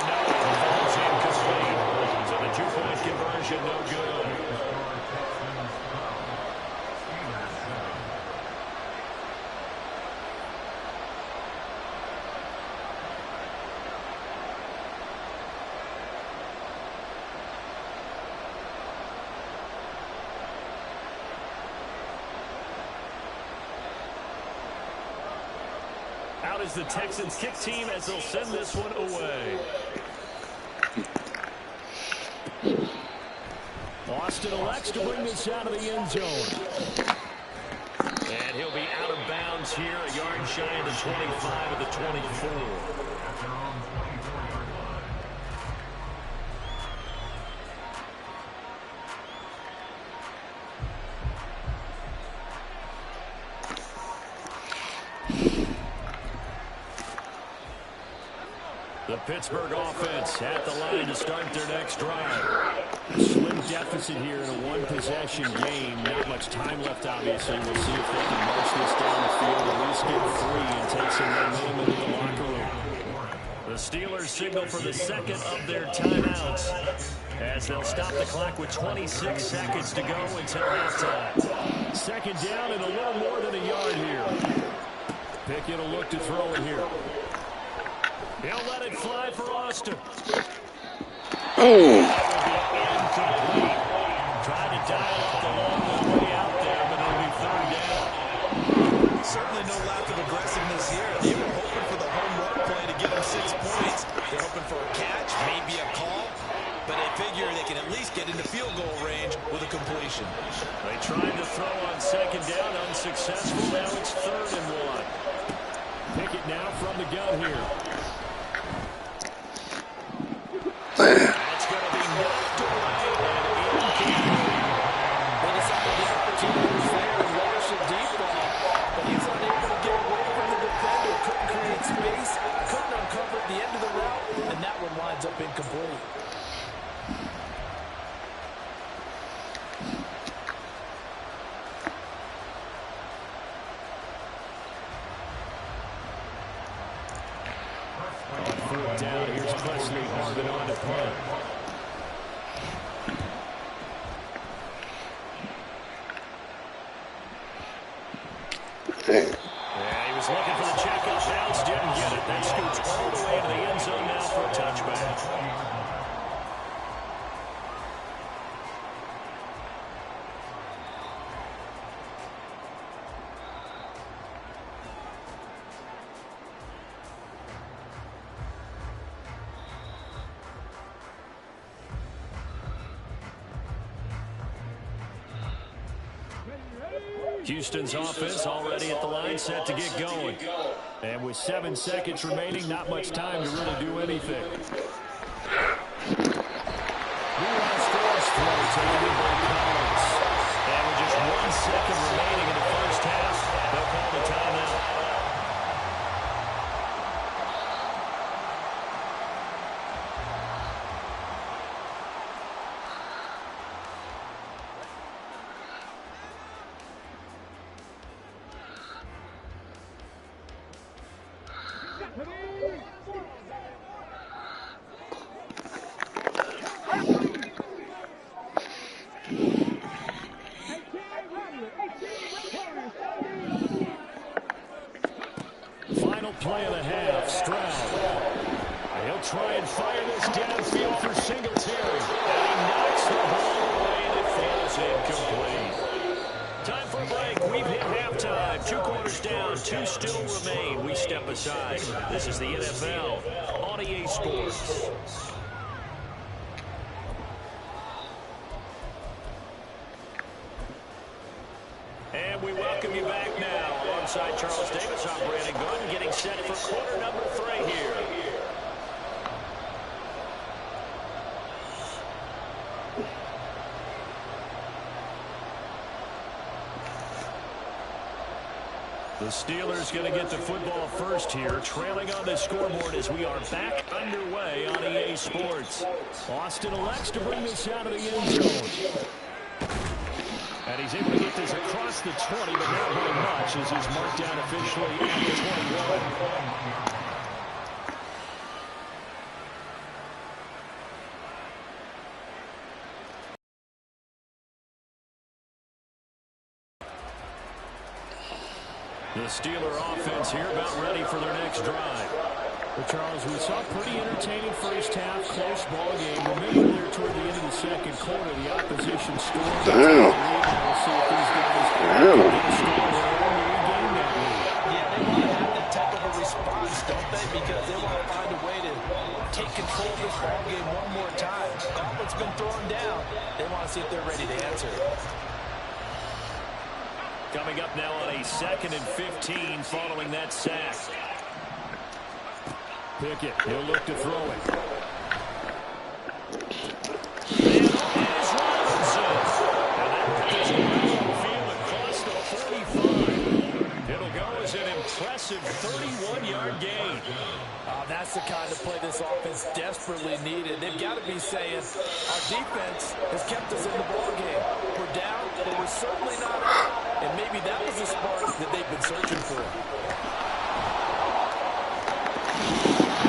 no, the ball's incomplete. So the 2-point conversion, no good. Out is the Texans kick team as they'll send this one away. Austin elects to bring this out of the end zone. And he'll be out of bounds here, a yard shy of the 25 of the 24. The Pittsburgh offense at the line to start their next drive. Slim deficit here in a one-possession game. Not much time left, obviously. We'll see if they can march this down the field, at least get free and take some momentum into the locker room. The Steelers signal for the second of their timeouts as they'll stop the clock with 26 seconds to go until halftime. Second down and a little more than a yard here. Pickett will look to throw it here. He'll let it fly for Austin. Tried to dial up the long way out there, but it'll be third down. with a completion. They tried to throw on second down, unsuccessful. Now it's 3rd and 1. Pickett now from the gun here. That's going to be knocked away and incomplete. They decided the opportunity was there to rush a deep ball, but he's unable to get away from the defender. Couldn't create space, couldn't uncover the end of the route, and that one winds up incomplete. Down. Here's Presley holding on to punt. Yeah, he was looking for the checkout bounce, didn't get it. That scoots all the way to the end zone now for a touchback. Houston's offense already at the line, set to get going. And with 7 seconds remaining, not much time to really do anything. And with just 1 second remaining in the first half, they'll call the timeout. Final play of the half, Stroud. He'll try and fire this downfield for Singletary. And he knocks the ball away and it falls incomplete. Time for a break. We've hit halftime. 2 quarters down, 2 still remain. We step aside. This is the NFL on EA Sports. And we welcome you back now. Alongside Charles Davis, I'm Brandon Gunn, getting set for quarter number 3 here. The Steelers going to get the football first here, trailing on the scoreboard as we are back underway on EA Sports. Austin elects to bring this out of the end zone. And he's able to get this across the 20, but not very much as he's marked down officially at the 21. The Steeler offense here about ready for their next drive. Well, Charles, we saw a pretty entertaining first half, close ball game. Remember there toward the end of the second quarter, the opposition scored. Damn. We'll see if these guys can get a score there and regain that lead. Yeah, they want to have that type of a response, don't they? Because they want to find a way to take control of this ball game one more time. Gauntlet's been thrown down. They want to see if they're ready to answer. Coming up now on a 2nd and 15 following that sack. Pickett, he'll look to throw it. And here's Robinson. And that is field across the 45. It'll go as an impressive 31-yard gain. That's the kind of play this offense desperately needed. They've got to be saying, our defense has kept us in the ballgame. We're down, but we're certainly not out. And maybe that was the spark that they've been searching for.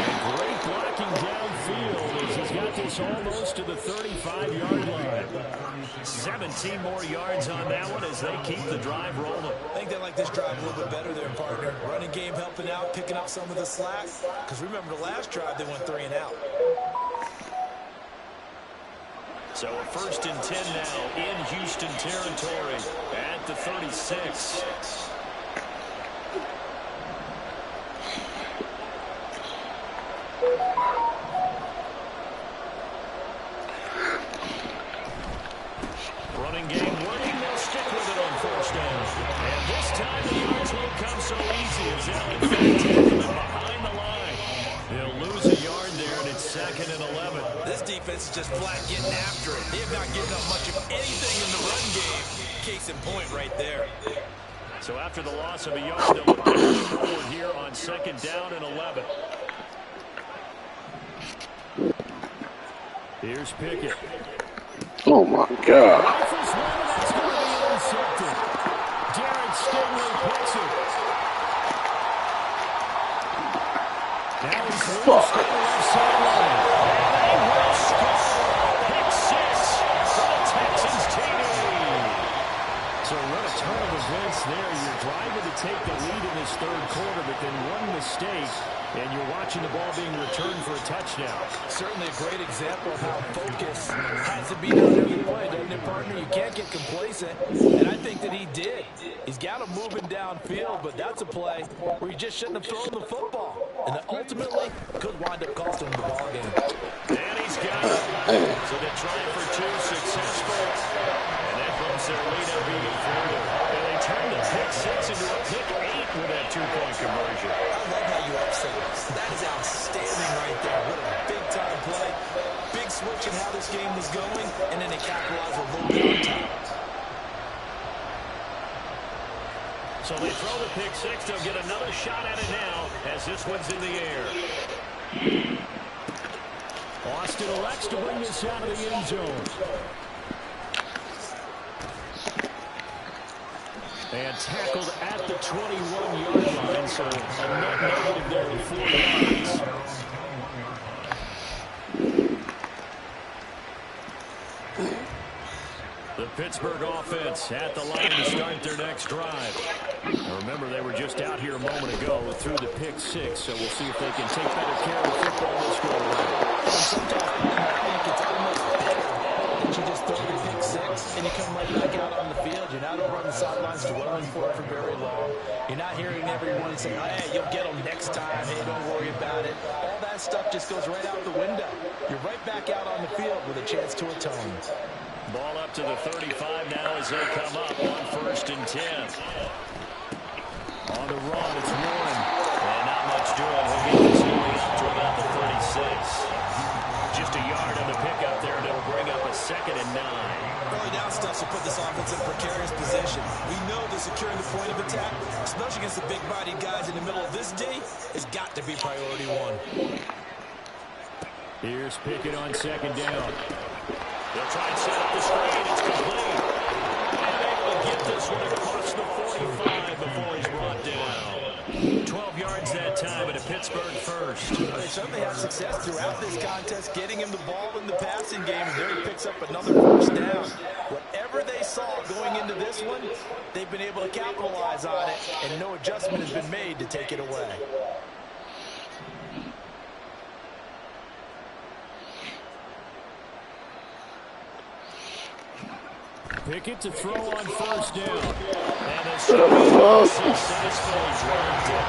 And great blocking downfield as he's got this almost to the 35-yard line. 17 more yards on that one as they keep the drive rolling. I think they like this drive a little bit better there, partner. Running game helping out, picking up some of the slack. Because remember, the last drive, they went 3 and out. So a 1st and 10 now in Houston territory at the 36. so easy as that one fake tackle behind the line. They'll lose a yard there, and it's 2nd and 11. This defense is just flat getting after it. They have not given up much of anything in the run game. Case in point right there. So after the loss of a yard, they'll look to move forward here on 2nd down and 11. Here's Pickett. Oh, my God. That's going to be intercepted. Jared Stingley picks it. Now he's loose to the left sideline. And he will score. Pick 6 for the Texans TD. So what a turn of events there. You're driving to take the lead in this 3rd quarter, but then one mistake, and you're watching the ball being returned for a touchdown. Certainly a great example of how focus has to be on every play, doesn't it, partner? You can't get complacent, and I think that he did. He's got him moving downfield, but that's a play where he just shouldn't have thrown the football, and that ultimately could wind up costing him the ball game. And he's got it. So they try for 2, successful, and that bumps their lead up even further. And they turn the pick 6 into a pick 8 with that 2-point conversion. I love how you upset us. That is outstanding right there. What a big-time play. Big switch in how this game was going, and then they capitalize with a little bit on top. So they throw the pick 6. They'll get another shot at it now as this one's in the air. Austin elects to bring this out of the end zone. And tackled at the 21-yard line, so a net negative there of 4 yards. The Pittsburgh offense at the line to start their next drive. Now remember, they were just out here a moment ago through the pick 6, so we'll see if they can take better care of the football this go around. Sometimes I think it's almost better that you just throw the pick 6 and you come right back out on the field. You're not over on the sidelines dwelling for it for very long. You're not hearing everyone say, hey, you'll get them next time. Hey, don't worry about it. All that stuff just goes right out the window. You're right back out on the field with a chance to atone. Ball up to the 35 now as they come up on 1st and 10. On the run, it's Warren. And not much doing. He'll get this only up to about the 36. Just a yard on the pickup there, and it'll bring up a 2nd and 9. Early down stuff should put this offense in a precarious position. We know that securing the point of attack, especially against the big-bodied guys in the middle of this D, has got to be priority 1. Here's Pickett on 2nd down. They'll try and set up the screen. It's complete. And able to get this one across the 45 before he's brought down. 12 yards that time and a Pittsburgh first. They certainly have success throughout this contest, getting him the ball in the passing game, and there he picks up another 1st down. Whatever they saw going into this one, they've been able to capitalize on it, and no adjustment has been made to take it away. Pickett to throw on 1st down. And it's successfully dropped it.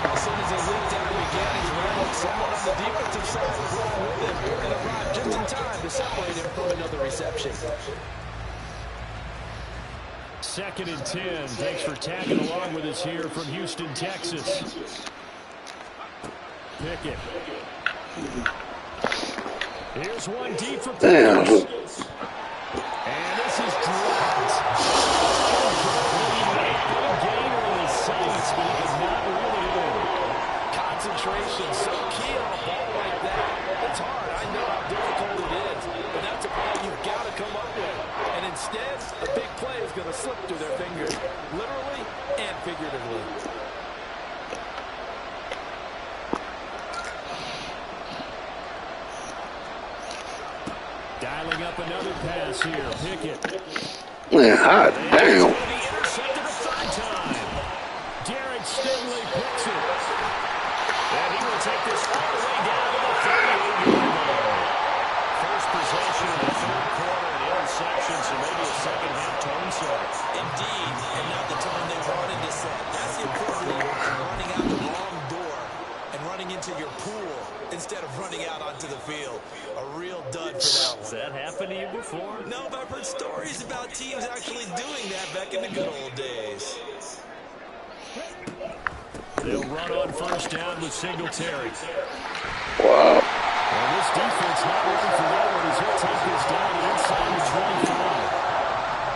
As soon as his lead down began, he's running someone on the defensive side running with him and arrived just in time to separate him from another reception. 2nd and 10. Thanks for tagging along with us here from Houston, Texas. Pickett. Here's one deep for Pickett. And this is dropped. Gainer in his sights, but he did not reel it in. Concentration so key on a ball like that. It's hard. I know how difficult it is, but that's a ball you've got to come up with. And instead, a big play is going to slip through their fingers, literally and figuratively. Dialing up another pass here. Pickett. Man, hot damn. Intercepted a 3rd time. Jared Stingley picks it. And he will take this all the way down to the 38-yard line. First possession of the 3rd quarter, an interception, so maybe a second-half tone setter. Indeed, and not the tone they wanted to set. That's the importance of running out the wrong door and running into your pool instead of running out onto the field. A real dud for that one. Has that happened to you before? No, but I've heard stories about teams actually doing that back in the good old days. They'll run on first down with Singletary. Wow. And this defense not ready for that one as he'll take this down and inside the 25.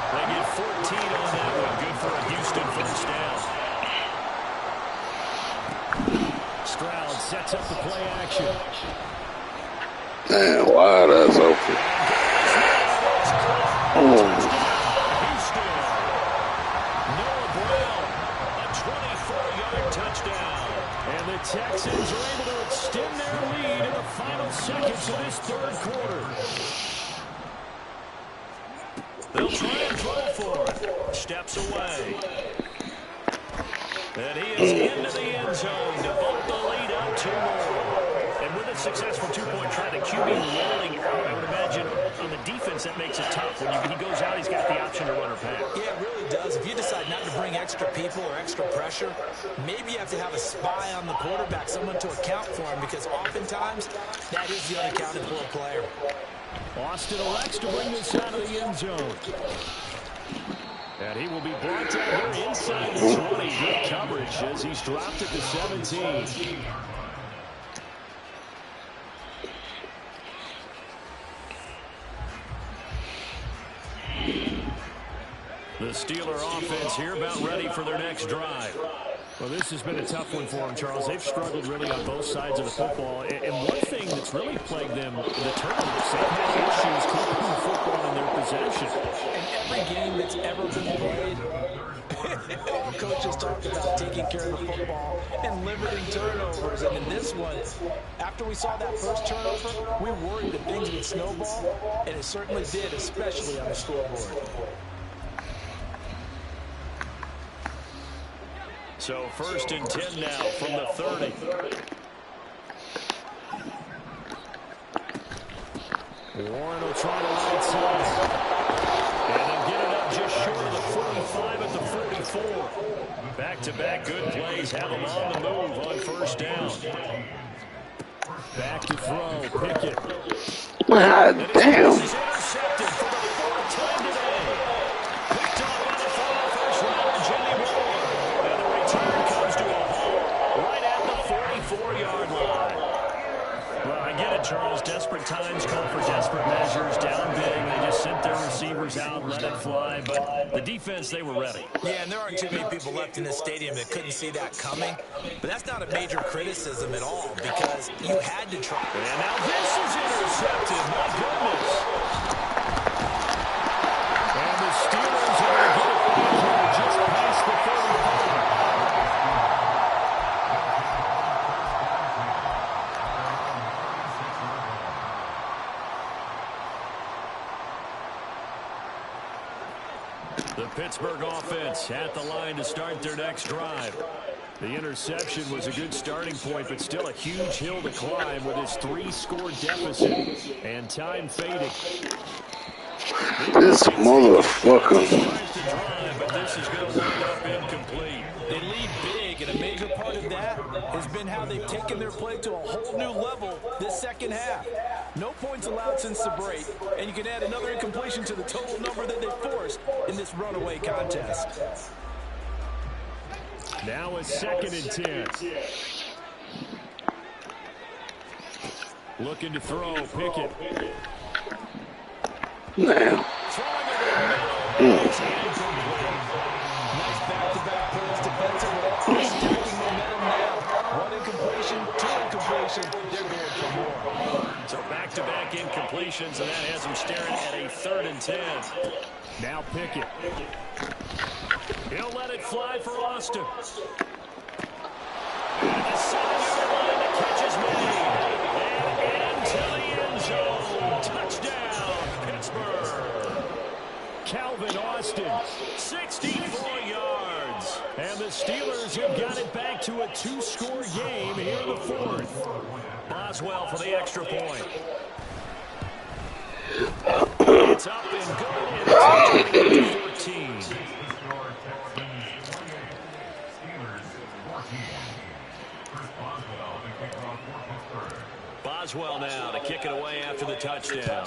They get 14 on that one. Good for a Houston first down. Stroud sets up the play action. Man, wide ass open. Oh. Texans are able to extend their lead in the final seconds of this third quarter. They'll try and throw for it. Steps away. And he is into the end zone to bump the lead up 2-0. And with a successful two-point try, the QB rolling out, I would imagine on the defense that makes it tough. When he goes out, he's got the option to run or pass. Yeah, it really does. If you decide not to bring extra people or extra pressure, maybe you have to have a spy on the quarterback, someone to account for him, because oftentimes that is the unaccounted for player. Austin elects to bring this out of the end zone. And he will be blocked out here inside the 20. Good coverage as he's dropped it to 17. The Steeler offense here about ready for their next drive. Well, this has been a tough one for them, Charles. They've struggled really on both sides of the football. And one thing that's really plagued them, the turnovers. They've had issues keeping the football in their possession. In every game that's ever been played, coaches talked about taking care of the football and limiting turnovers. And in this one, after we saw that first turnover, we worried that things would snowball, and it certainly did, especially on the scoreboard. So 1st and 10 now from the 30. Warren will try the right side. And they'll get it up just short of the 45 at the 44. Back-to-back good plays have them on the move on first down. Back to throw. Pickett. God damn. This is intercepted for the 4th time today. Picked up on the first round, Jimmy Moore. And the return comes to a halt right at the 44-yard line. Well, I get it, Charles. Desperate times call for desperate measures. Down big. They just sent their receivers out, let it fly. But the defense, they were ready. Yeah, and there aren't too many people left in this stadium that couldn't see that coming. But that's not a major criticism at all, because you had to try. And now this is intercepted. My goodness. And the Steelers are going to get it back here just past the 35. The Pittsburgh offense at the line to start their next drive. The interception was a good starting point, but still a huge hill to climb with his 3-score deficit and time fading. This motherfucker. But this is going to wind up incomplete. They lead big, and a major part of that has been how they've taken their play to a whole new level this second half. No points allowed since the break, and you can add another incompletion to the total number that they forced in this runaway contest. Now a 2nd and 10. Looking to throw. Pickett. Now. Nice back-to-back plays defensively. Stacking momentum now. 1 incompletion, 2 incompletion. They're going for more. So back-to-back incompletions, and that has him staring at a 3rd and 10. Now Pickett. He'll let it fly for Austin. And the 7-yard line, the catch is made. And into the end zone. Touchdown, Pittsburgh. Calvin Austin, 64 yards. And the Steelers have got it back to a 2-score game here in the 4th. Boswell for the extra point. It's up and good, and it's 14. Boswell now to kick it away after the touchdown.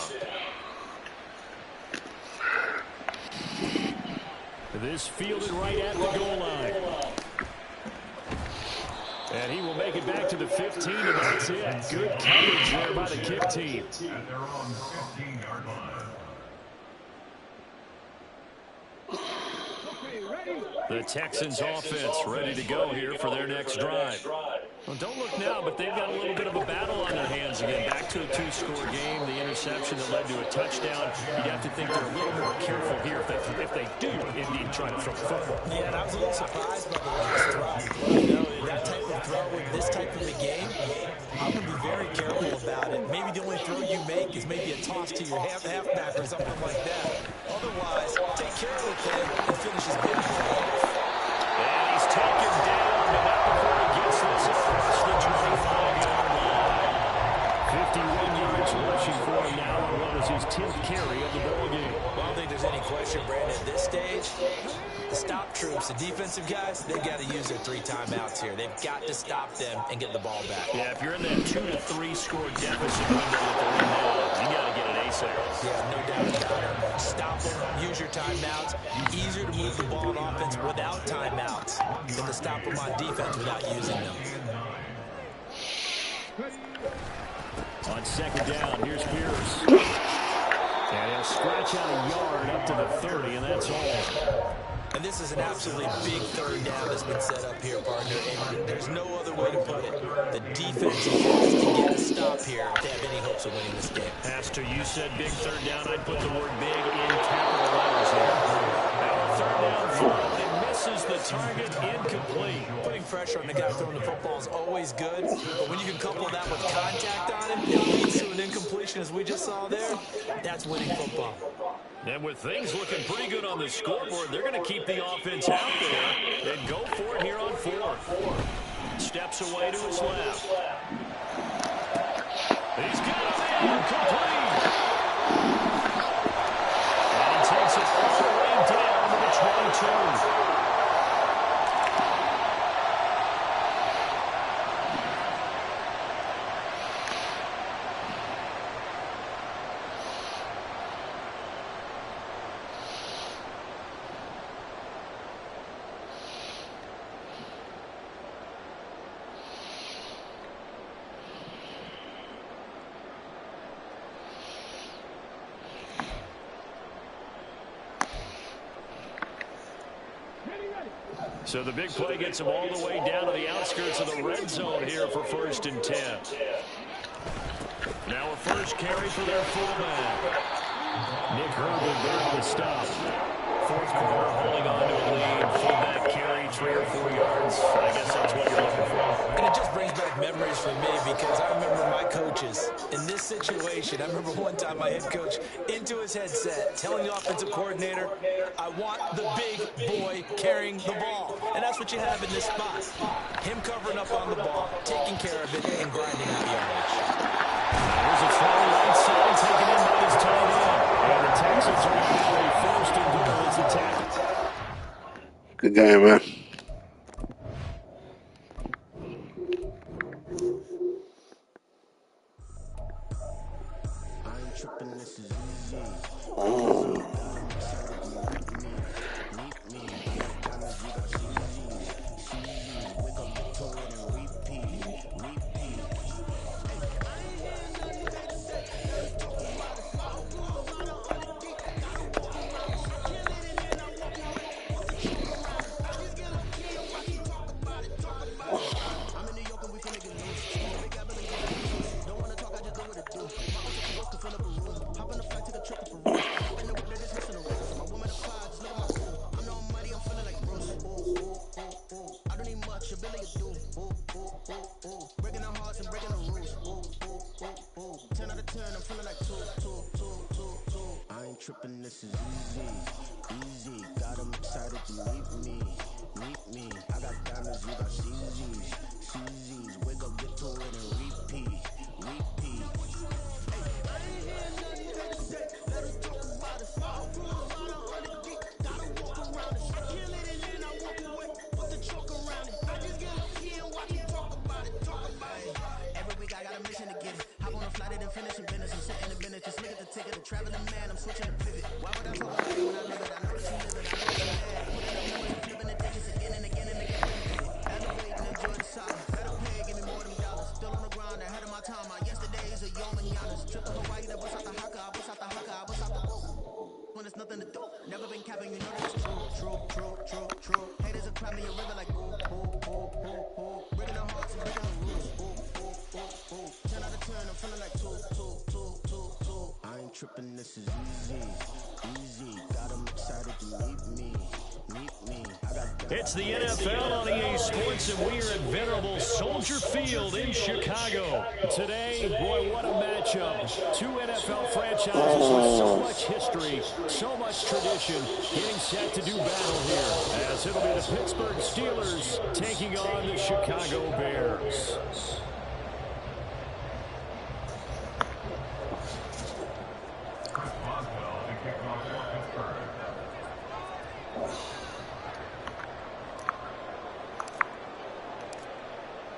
This fielded right at the goal line. And he will make it back to the 15, and that's it. Good coverage there by the kick team. And they're on the 15-yard line. The Texans offense ready to go here for their next drive. Well, don't look now, but they've got a little bit of a battle on their hands again. Back to a two-score game. The interception that led to a touchdown. You'd have to think they're a little more careful here if they do indeed try to throw the football. Yeah, and I was a little surprised by the last throw. You know, that type of throw in this type of a game, I'm going to be very careful about it. Maybe the only throw you make is maybe a toss to your halfback or something like that. Otherwise, take care of the thing and finish his big play off. And he's taken down, but not before he gets this across the 25-yard line. 51 yards rushing for him now on what was his 10th carry of the ball game. Well, I don't think there's any question, Brandon, at this stage, the stop troops, the defensive guys, they've got to use their 3 timeouts here. They've got to stop them and get the ball back. Yeah, if you're in that 2 to 3 score deficit window that they're in now, you got to get an ASAP. Yeah, no doubt about it. Stop them, use your timeouts. Easier to move the ball on offense without timeouts than to stop them on defense without using them. On second down, here's Pierce. And he'll scratch out a yard up to the 30, and that's all. And this is an absolutely big third down that's been set up here, partner. And there's no other way to put it. The defense has to get a stop here to have any hopes of winning this game. Pastor, you said big third down. I'd put the word big in capital letters here. Now third down throw. It misses the target, incomplete. Putting pressure on the guy throwing the football is always good, but when you can couple that with contact on him, it leads to an incompletion, as we just saw there. That's winning football. And with things looking pretty good on the scoreboard, they're going to keep the offense out there and go for it here on 4th. Steps away to his left. He's got it complete. And he takes it all the way down to the 22. So the big play gets him all the way down to the outskirts of the red zone here for 1st and 10. Now a first carry for their fullback. Nick Herbig there on the stop. 4th quarter, holding on to a lead. Fullback carry, 3 or 4 yards. I guess that's what you're looking for. And it just brings back memories for me because I remember my coaches in this situation. I remember one time my head coach into his headset telling the offensive coordinator, I want the big boy carrying the ball. And that's what you have in this spot. Him covering up on the ball, taking care of it, and grinding out yardage. There's a throw right side taken in by his tight end. And the Texans are going to have a 1st and goal as the tackle. Good game, man. Tripping, this is easy. Got them excited to meet me. I got diamonds, you got CZs. Wake up, get to it and repeat. Hey, I ain't hear nothing that to say. Let us talk about it. I'll pull about 100 deep. Gotta walk around it. Kill it and then I walk away. Put the chalk around it. I just get up here and watch you talk about it. Every week I got a mission to get it. Hop on a flight and finish in business. I'm sitting in business. Just look at the ticket. A traveling man. I'm switching the pivot. Why would I talk about it when I live it? I know that you live it. I know that you mad. Put in the numbers, flipping the digits again and again and again. tripping, this is easy. Easy, got them excited to meet me. It's the NFL on EA Sports, and we are at venerable Soldier Field in Chicago. Today, boy, what a matchup. Two NFL franchises with so much history, so much tradition, getting set to do battle here, as it'll be the Pittsburgh Steelers taking on the Chicago Bears.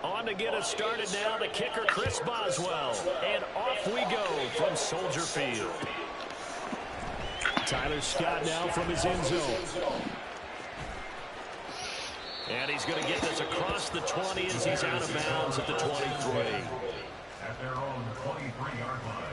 On to get us started now, the kicker, Chris Boswell. And off we go from Soldier Field. Tyler Scott now from his end zone. And he's going to get this across the 20 as he's out of bounds at the 23. At their own 23-yard line.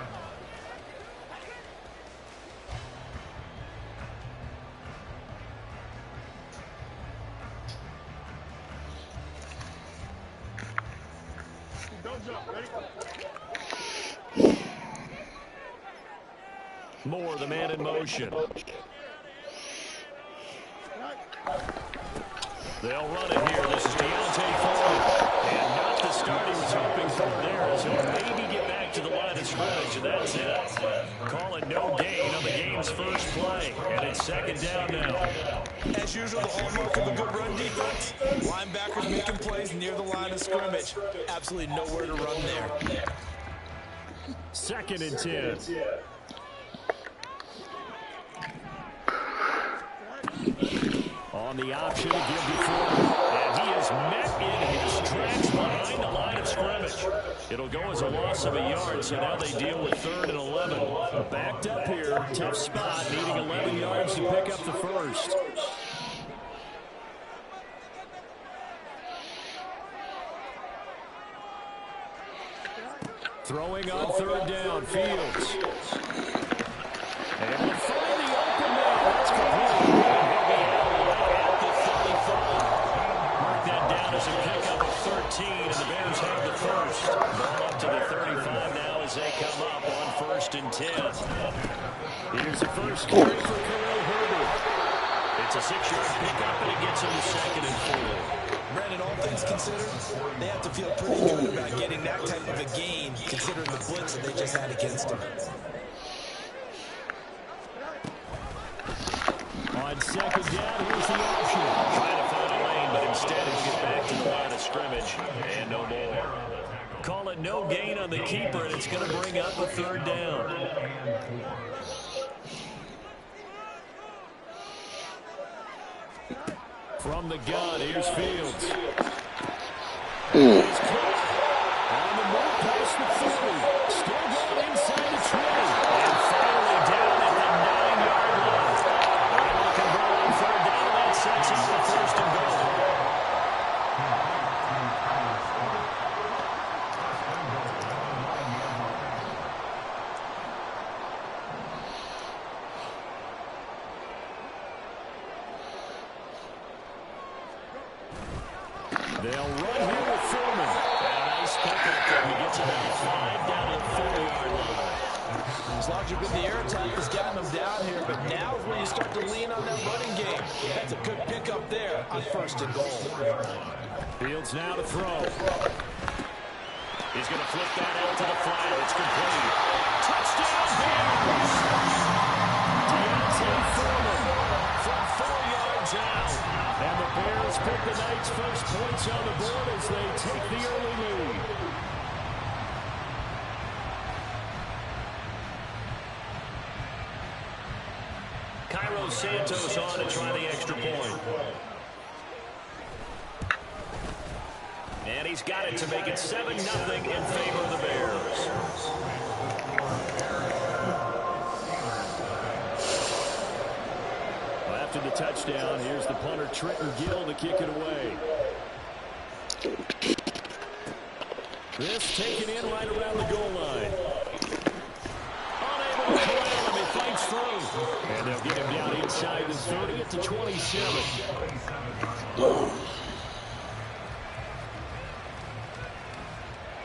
Moore, the man in motion. They'll run it here. This is Deontay Foreman. And not the start he was hoping for there, as he'll maybe get back to the line of scrimmage, and that's it. Call it no gain on the game's first play. And it's second down now. As usual, the hallmark of a good run defense. Linebackers making plays near the line of scrimmage. Absolutely nowhere to run there. Second and 10. On the option to give to Foreman. And he is met in his tracks behind the line of scrimmage. It'll go as a loss of a yard, so now they deal with 3rd and 11. Backed up here, tough spot, needing 11 yards to pick up the first. Throwing on 3rd down, Fields. And we'll find the open man. That's complete. He'll be out at the 35. Mark that down as a pickup of 13, and the Bears have the first. Ball up to the 35 now as they come up on 1st and 10. Here's the first carry for Khalil Herbert. It's a 6-yard pickup, and it gets him to 2nd and 4. Brandon, all things considered, they have to feel pretty good about getting that type of a gain, considering the blitz that they just had against them. On 2nd down, here's the option. Trying to find a lane, but instead he'll get back to the line of scrimmage. And no more. Call it no gain on the keeper, and it's going to bring up a 3rd down. From the gun, here's Fields. He's caught. On the move past the 30. Still going inside the 20. And finally down at the 9-yard line. They're able to convert on 3rd down, and that sets up the 1st and goal. They'll run here with Foreman. And a nice pickup there. He gets about 5 down to the 4-yard line. His logic with the air attack is getting them down here, but now is when you start to lean on that running game. That's a good pickup there on 1st and goal. Fields now to throw. He's going to flip that out to the flat. It's complete. Touchdown, Bears! Deontay Foreman from 4 yards out. And the Bears pick the night's first points on the board as they take the early lead. Cairo Santos on to try the extra point. And he's got it to make it 7-0 in favor of the Bears. Well, after the touchdown, here's the punter Trenton Gill to kick it away. This taken in right around the goal line. Unable to corral him, he fights through. And they'll get him down inside the 30 at the 27.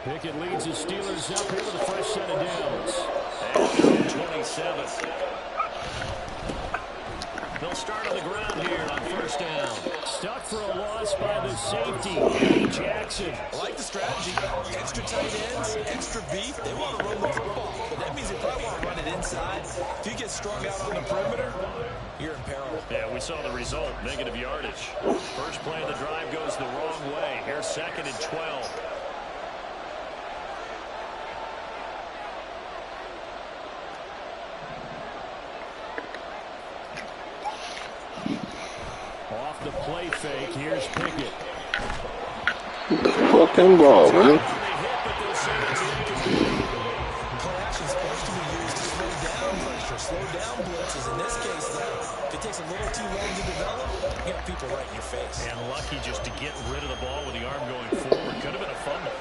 Pickett leads the Steelers up here with a fresh set of downs. And 27. They'll start on the ground here on first down. Stuck for a loss by the safety, Eddie Jackson. I like the strategy. Extra tight ends, extra beef. They want to run the football, but that means they probably want to run it inside. If you get strung out on the perimeter, you're in peril. Yeah, we saw the result, negative yardage. First play of the drive goes the wrong way. Here's 2nd and 12. Off the play fake, here's Pickett. Fucking ball, man. Play action's supposed to be used to slow down pressure, slow down blitzes. In this case, though, if it takes a little too long to develop, you got people right in your face. And lucky just to get rid of the ball with the arm going forward. Could have been a fumble.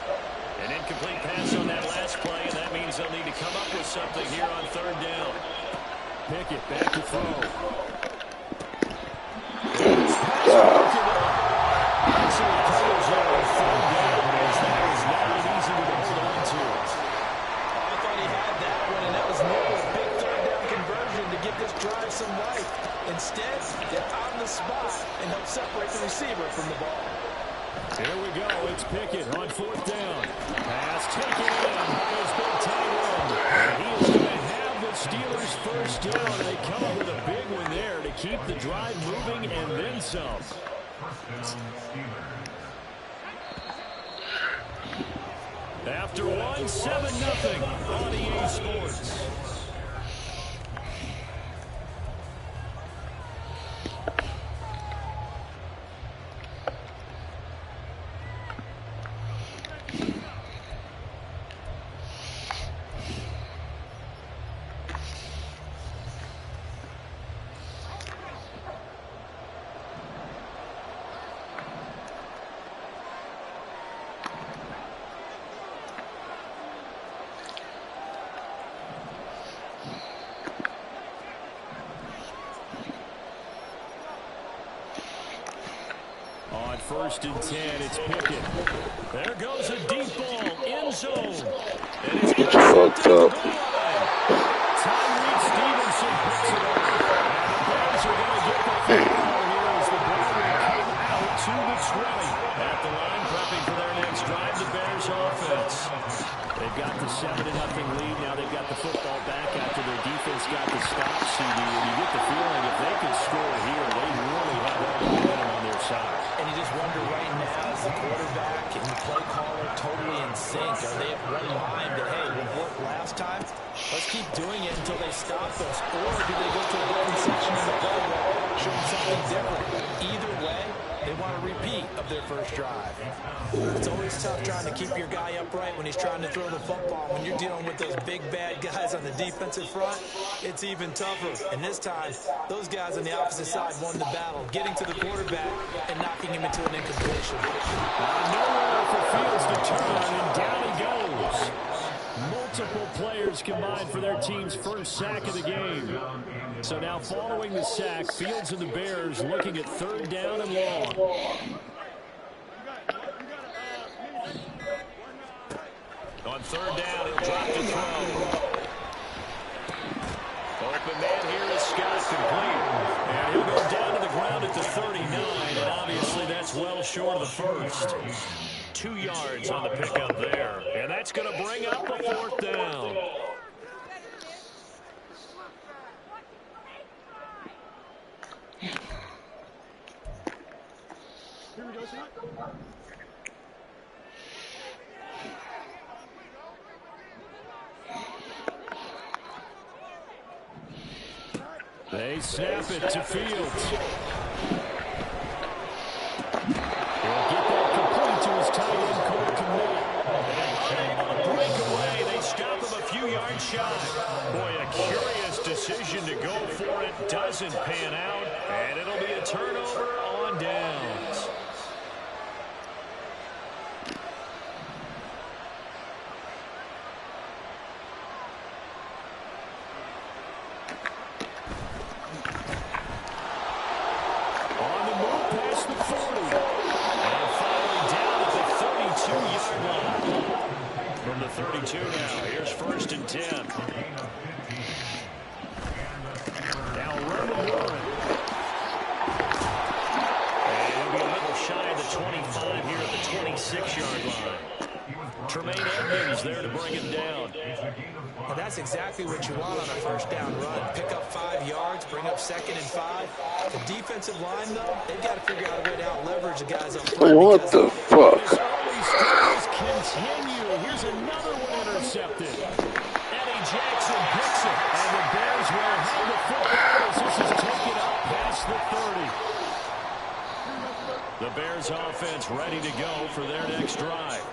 An incomplete pass on that last play, and that means they'll need to come up with something here on 3rd down. Pickett back to throw. Some life. Instead, get out of the spot and help separate the receiver from the ball. Here we go. It's Pickett on 4th down. Pass taken in by his big tight end. And he is going to have the Steelers first down. They come up with a big one there to keep the drive moving and then some. After one, 7-0 on EA Sports. On 1st and 10, it's Pickett. There goes a deep ball, end zone. And it's Get you fucked up. Tyreek Stevenson picks it up. And the Bears are going to get the football here as the ball will come out to the 20. At the line, prepping for their next drive, the Bears offense. They've got the 7-0 lead. Now they've got the football back after their defense got the stop, CD. And you get the feeling if they can score here, they really have all the momentum on their side. And you just wonder right now, is the quarterback and the play caller totally in sync? Are they at one mind that, hey, what worked last time? Let's keep doing it until they stop us. Or do they go to a different section of the playbook, showing something different? Either way, they want a repeat of their first drive. It's always tough trying to keep your guy upright when he's trying to throw the football. When you're dealing with those big, bad guys on the defensive front, it's even tougher. And this time, those guys on the opposite side won the battle, getting to the quarterback and knocking him into an incompletion. Nowhere for Fields to turn, and down he goes. Multiple players combined for their team's first sack of the game. So now following the sack, Fields and the Bears looking at 3rd down and long. On 3rd down, he'll drop to throw. Open man here is Scott, complete. And he'll go down to the ground at the 39, and obviously that's well short of the first. 2 yards on the pickup there, and that's going to bring up a 4th down. They snap it to Fields. He'll get that complete to his tight end, Cole Kmet. On a breakaway, they stop him a few yards shy. Boy, a curious decision to go for it. Doesn't pan out, and it'll be a turnover on downs. From the 32 now, here's 1st and 10. And it'll be a little shy of the 25 here at the 26-yard line. Tremaine Edmonds there to bring him down. And that's exactly what you want on a first down run. Pick up 5 yards, bring up 2nd and 5. The defensive line, though, they've got to figure out a way to out-leverage the guys up front. What the fuck? His early struggles continue. Here's another one intercepted. Eddie Jackson picks it. And the Bears will have the football as this is taken up past the 30. The Bears offense ready to go for their next drive.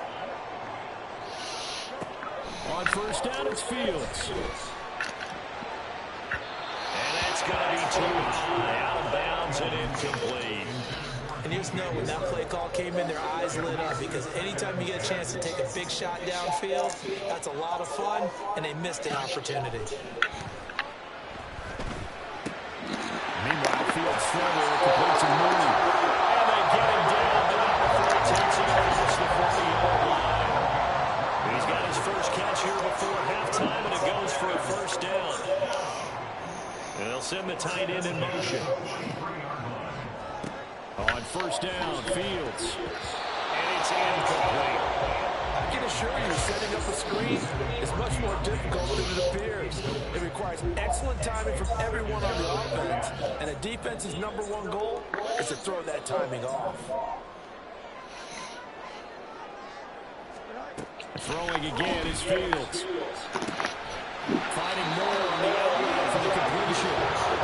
On first down, it's Fields. And that's going to be too high, out of bounds and incomplete. And you just know when that play call came in, their eyes lit up, because anytime you get a chance to take a big shot downfield, that's a lot of fun, and they missed an opportunity. Meanwhile, Fields throw there, complete to Mooney. And they get him down, but not before he takes it across the 40-yard line. He's got his first catch here before halftime, and it goes for a first down. And they'll send the tight end in motion. On first down, Fields. And it's incomplete. I can assure you, setting up a screen is much more difficult than it appears. It requires excellent timing from everyone on the offense, and a defense's #1 goal is to throw that timing off. Throwing again is Fields. Finding Moore on the outline for the completion.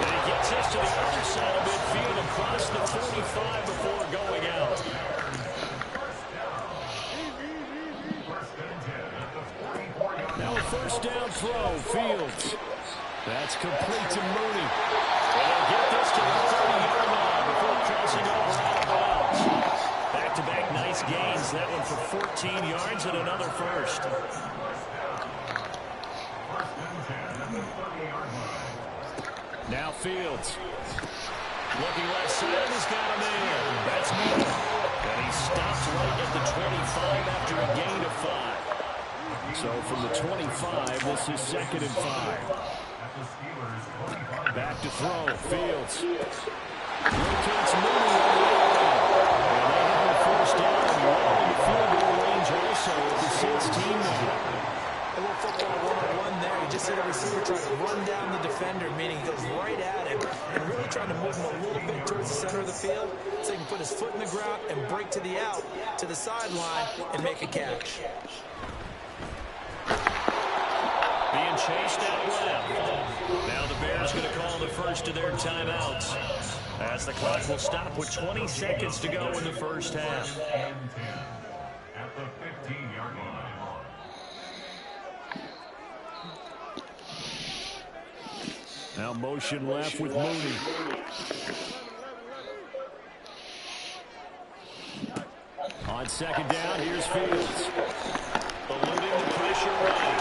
And he gets this to the other side of midfield across the 45 before going out. Now a first down throw, Fields. That's complete to Mooney. And they'll get this to the 30-yard line before crossing over out of bounds. Back-to-back nice gains. That one for 14 yards and another first. Now Fields. Looking left side, he's got a man. That's Mooney. And he stops right at the 25 after a gain of 5. So from the 25, this is 2nd and 5. Back to throw, Fields. Rotates Mooney on the line. And they have a first down and right in the field goal range also with the 16 now. A little football 1-on-1 there. You just see the receiver trying to run down the defender, meaning he goes right at him and really trying to move him a little bit towards the center of the field so he can put his foot in the ground and break to the out, to the sideline, and make a catch. Being chased out left. Now the Bears going to call the first of their timeouts as the clock will stop with 20 seconds to go in the first half. At the 15-yard line. Now motion left with Mooney. On second down, here's Fields. Eluding the pressure right.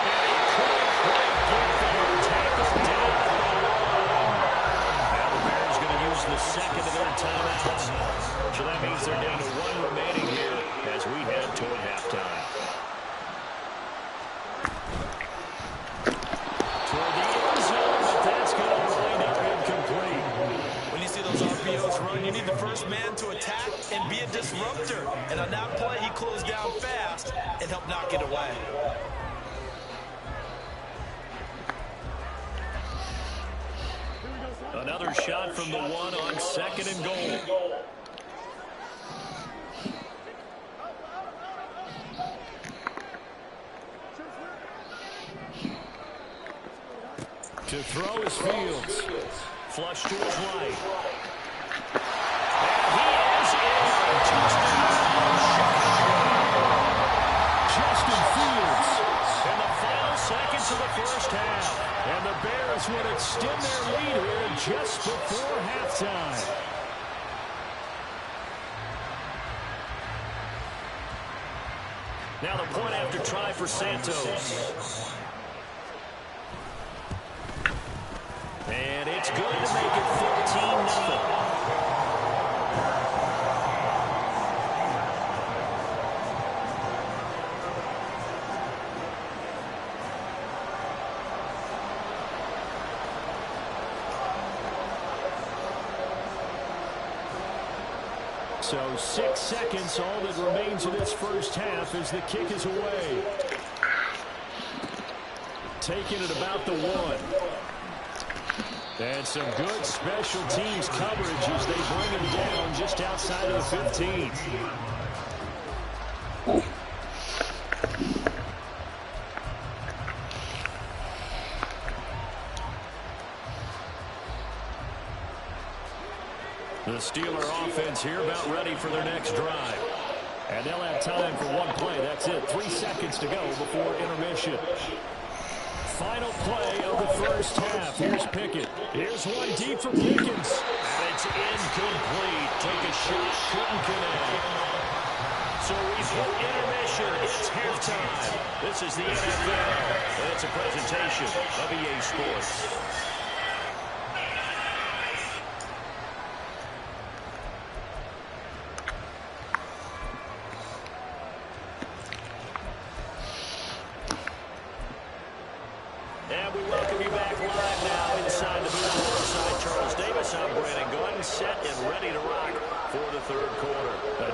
And he couldn't quite get there. Tackled down at the line. Now the Bears going to use the second of their timeouts. So that means they're down to 1 remaining here as we head toward halftime. Toward the end zone, but that's going to wind up incomplete. When you see those RPOs run, you need the first man to attack and be a disruptor. And on that play, he closed down fast and helped knock it away. Another shot from the one on 2nd and goal. To throw is Fields. Flush to his right. And he is in. Justin Fields in the final seconds of the first half. And the Bears would extend their lead here just before halftime. Now the point after try for Santos. And it's good to make it 14-0. So 6 seconds, all that remains of this first half as the kick is away. Taking it about the 1. And some good special teams coverage as they bring him down just outside of the 15. The Steeler offense here about ready for their next drive. And they'll have time for one play. That's it. 3 seconds to go before intermission. Final play of the first half. Here's Pickett. Here's one deep for Pickens. And it's incomplete. Take a shot. Couldn't connect. So we've hit intermission. It's halftime. This is the NFL. And it's a presentation of EA Sports.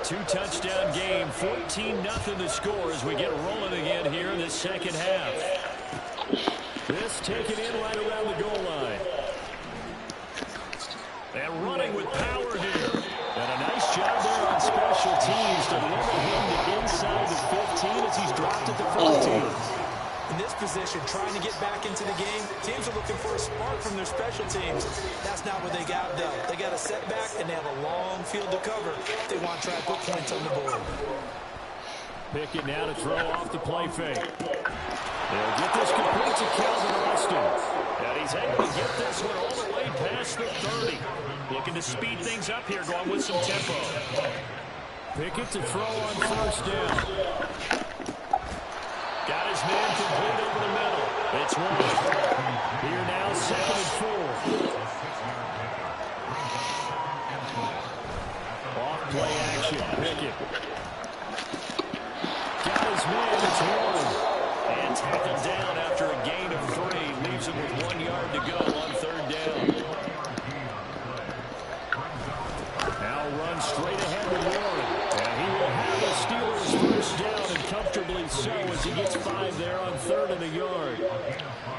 Two-touchdown game, 14-0 to score as we get rolling again here in this second half. This taken in right around the goal line. And running with power here. And a nice job there on special teams to limit him to inside the 15 as he's dropped at the 14. In this position, trying to get back into the game, teams are looking for a spark from their special teams. That's not what they got, though. They got a setback, and they have a long field to cover. They want to try to put points on the board. Pickett now to throw off the play fake. They'll get this complete to Calvin Austin. And he's able to get this one all the way past the 30. Looking to speed things up here, going with some tempo. Pickett to throw on first down. Got his man complete over the middle. It's 1. Here now, 2nd and 4. Off play action. Pickett. Got his man. It's 1. And tackled down after a gain of 3. Leaves him with 1 yard to go on 3rd down. Now run straight ahead with Warren. And he will have the Steelers first down and comfortably so as he gets 5 there on 3rd and a yard.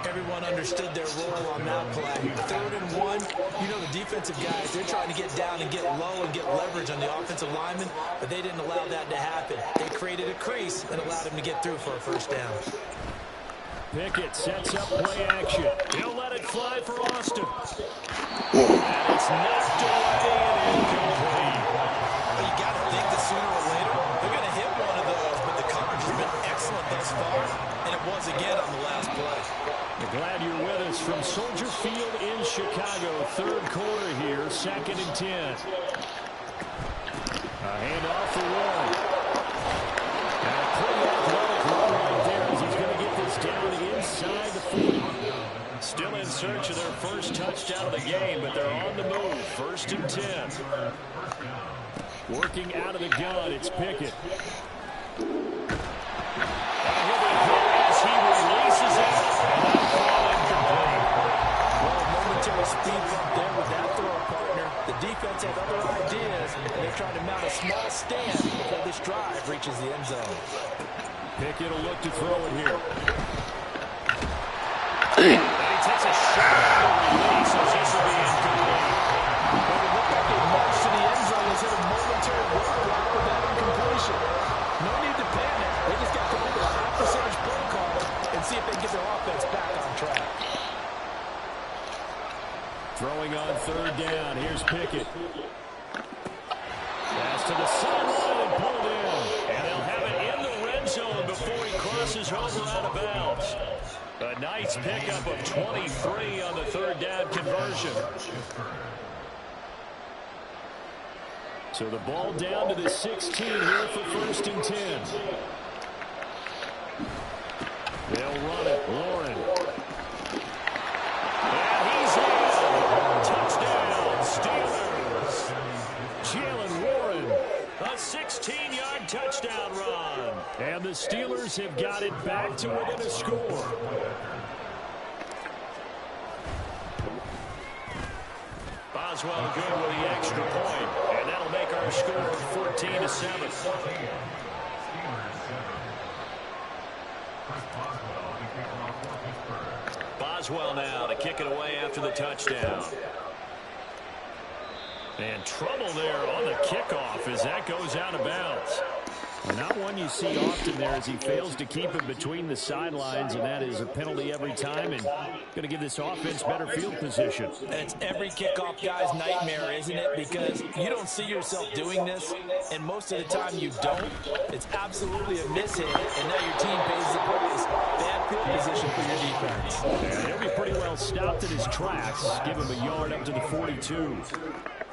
Everyone understood their role on that play. 3rd and 1, you know the defensive guys, they're trying to get down and get low and get leverage on the offensive lineman, but they didn't allow that to happen. They created a crease and allowed him to get through for a first down. Pickett sets up play action. He'll let it fly for Austin. And it's knocked away and incomplete. But you got to think that sooner or later, they're going to hit one of those, but the coverage has been excellent thus far, and it was again on the last play. We're glad you're with us from Soldier Field in Chicago. 3rd quarter here, 2nd and 10. A handoff for Warren. And a pretty athletic run right there as he's going to get this down inside the 40. Still in search of their first touchdown of the game, but they're on the move. 1st and 10. Working out of the gun, it's Pickett. And he'll be hit as he releases it. Well, momentary speed bump there with that throw, partner. The defense had other ideas, and they're trying to mount a small stand before this drive reaches the end zone. Pickett will look to throw it here. And he takes a shot on the release, so this will be incomplete. But it looked like they marched to the end zone and hit a momentary roadblock with that incompletion. No need to panic. They just got to look at a high percentage play call and see if they can get their offense back on track. Throwing on 3rd down. Here's Pickett. Pass to the sideline and pulled in. And they'll have it in the red zone before he crosses over out of bounds. A nice pickup of 23 on the 3rd down conversion. So the ball down to the 16 here for 1st and 10. They'll run it. Warren. And he's in. Touchdown, Steelers. Jalen Warren. A 16-yard touchdown run. And the Steelers have got it back to within a score. Boswell good with the extra point. And that'll make our The score 14-7. Boswell now to kick it away after the touchdown. And trouble there on the kickoff as that goes out of bounds. Not one you see often there as he fails to keep it between the sidelines, and that is a penalty every time and going to give this offense better field position. And it's every kickoff guy's nightmare, isn't it? Because you don't see yourself doing this, and most of the time you don't. It's absolutely a mishit, and now your team pays the price. Bad field position for your defense. And he'll be pretty well stopped in his tracks. Give him a yard up to the 42.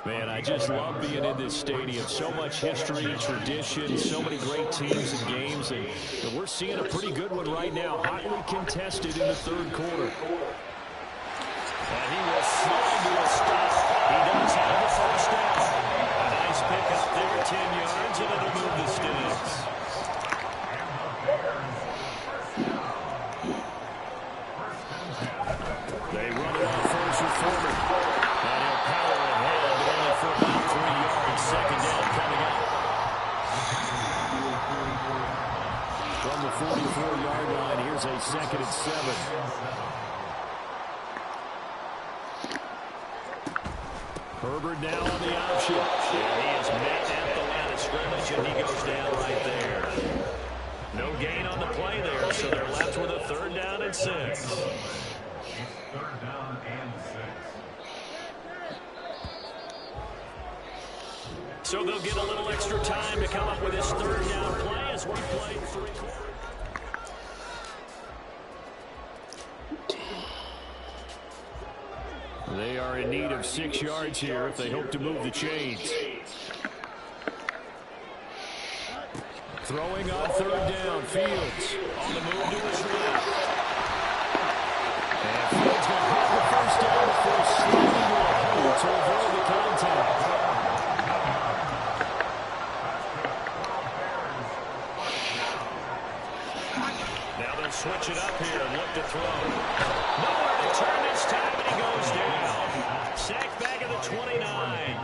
Man, I just love being in this stadium. So much history, tradition, so many great teams and games, and we're seeing a pretty good one right now, hotly contested in the third quarter. And he will slide to a stop. He does have the first down. A nice pick up there, 10 yards, and it'll move the sticks. They run it on first and forward. And he'll power ahead, but only for about 3 yards. Second down coming up. From the 44-yard line, here's a 2nd and 7. Herbert now on the option. Yeah, he is met at the line of scrimmage, and he goes down right there. No gain on the play there, so they're left with a 3rd down and 6. 3rd down and 6. So they'll get a little extra time to come up with this 3rd down play as we play 3 quarters. They are in need of 6 yards here if they hope to move the chains. Throwing on 3rd down, Fields on the move to his right. And Fields going to have the first down before sliding to a hole to avoid the contact. Now they'll switch it up here and look to throw. Nowhere to turn this time, and he goes down. Sacked back at the 29.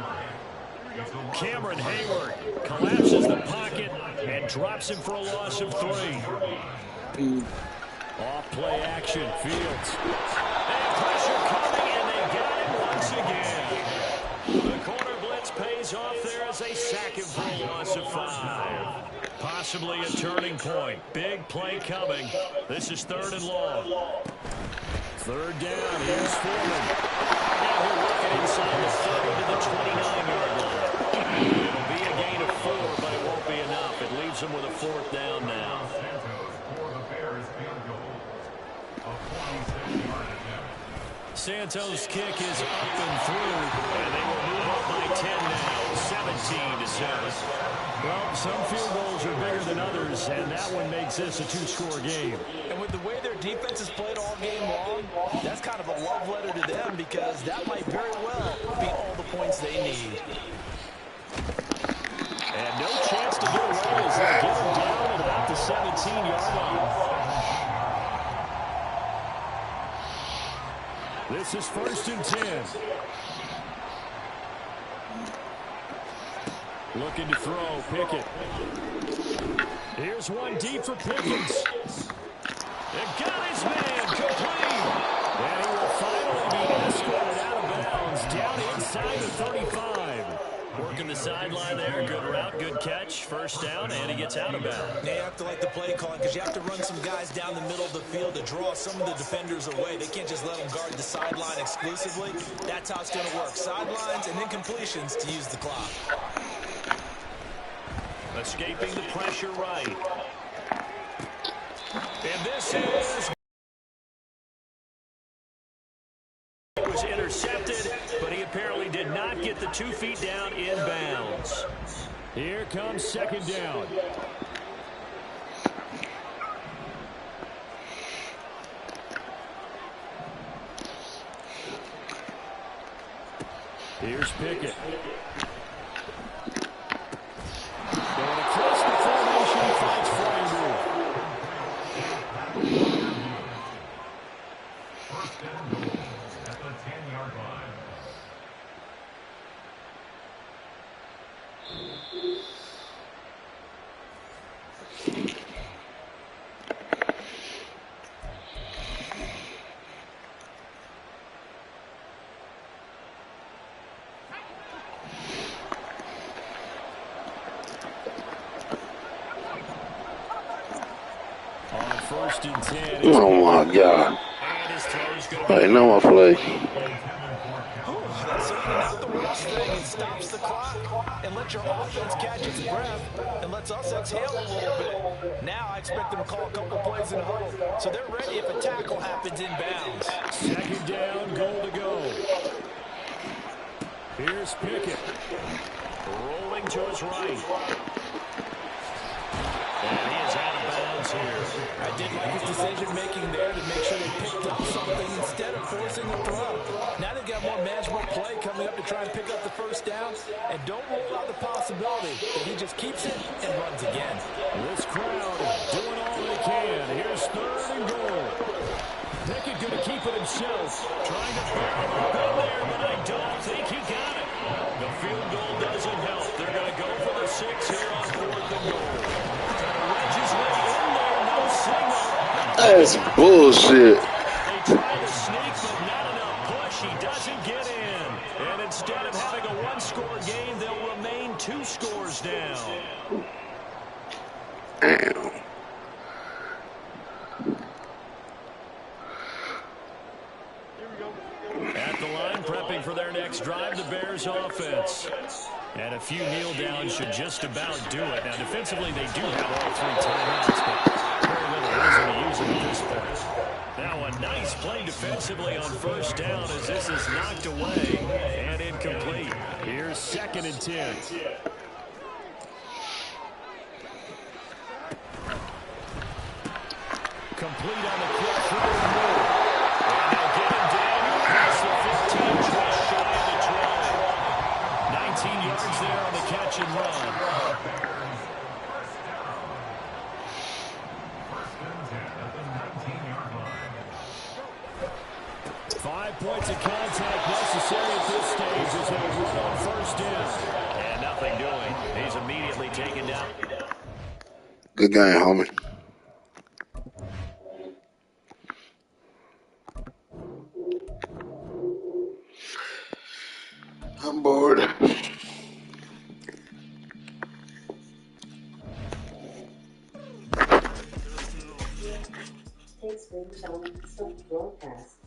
Cameron Hayward collapses the pocket and drops him for a loss of 3. Off play action, Fields. And pressure coming, and they got it once again. The corner blitz pays off there as they sack him for a loss of 5. Possibly a turning point. Big play coming. This is 3rd and long. 3rd down, here's Foreman. And he'll work it inside the 30 to the 29-yard line. It'll be a gain of 4, but it won't be enough. It leaves them with a 4th down now. Santos' kick is up and through, and they will move up by 10 now, 17-7. Well, some field goals are bigger than others, and that one makes this a 2-score game. And with the way their defense has played all game long, that's kind of a love letter to them because that might very well be all the points they need. And no chance to get away as they get him down at about the 17-yard line. This is 1st and 10. Looking to throw, Pickett. Here's one deep for Pickens. And got his man complete. And he will finally be escorted out of bounds down inside the 35. Working the sideline there. Good route, good catch. 1st down, and he gets out of bounds. They have to like the play calling because you have to run some guys down the middle of the field to draw some of the defenders away. They can't just let them guard the sideline exclusively. That's how it's going to work. Sidelines and then completions to use the clock. Escaping the pressure right. And this is... It was intercepted, but he apparently did not get the 2 feet down in bounds. Here comes 2nd down. Here's Pickett. Going across the formation, finds Frying. First and goal at the 10-yard line. first and 10. It's Oh my God. and his throw's going to All be right, now I play. That's certainly not the worst thing. It stops the clock and lets your offense catch its breath and lets us exhale a little bit. Now I expect them to call a couple plays in the huddle so they're ready if a tackle happens in bounds. second down, goal to go. Here's Pickett. Rolling to his right. And he is out of bounds here. I did like his decision-making there to make sure they picked up something instead of forcing the throw. Now they've got more manageable play coming up to try and pick up the first down. And don't rule out the possibility that he just keeps it and runs again. This crowd doing all they can. Here's third and goal. Pickett going to keep it himself. Trying to barrel up in there, but I don't think he got it. The field goal doesn't help. They're going to go for the 6 here on fourth and goal. Trying to wedge his way in there. No signal. That's bullshit. They try to sneak, but not enough push. He doesn't get in. And instead of having a one-score game, they'll remain 2 scores down. Damn. At the line, prepping for their next drive, the Bears offense. And a few kneel downs should just about do it. Now, defensively, they do have all 3 timeouts, but very little reason to use them at this point. Now, a nice play defensively on first down as this is knocked away and incomplete. Here's second and 10. Complete on the quick throw and move. And they'll get him down past the 15, just shy of the 20. 19 yards there on the catch and run. 5 points of contact necessary at this stage as they run on first down. And nothing doing. He's immediately taken down. Good game, homie. I'm bored. Take screenshot, stop broadcast.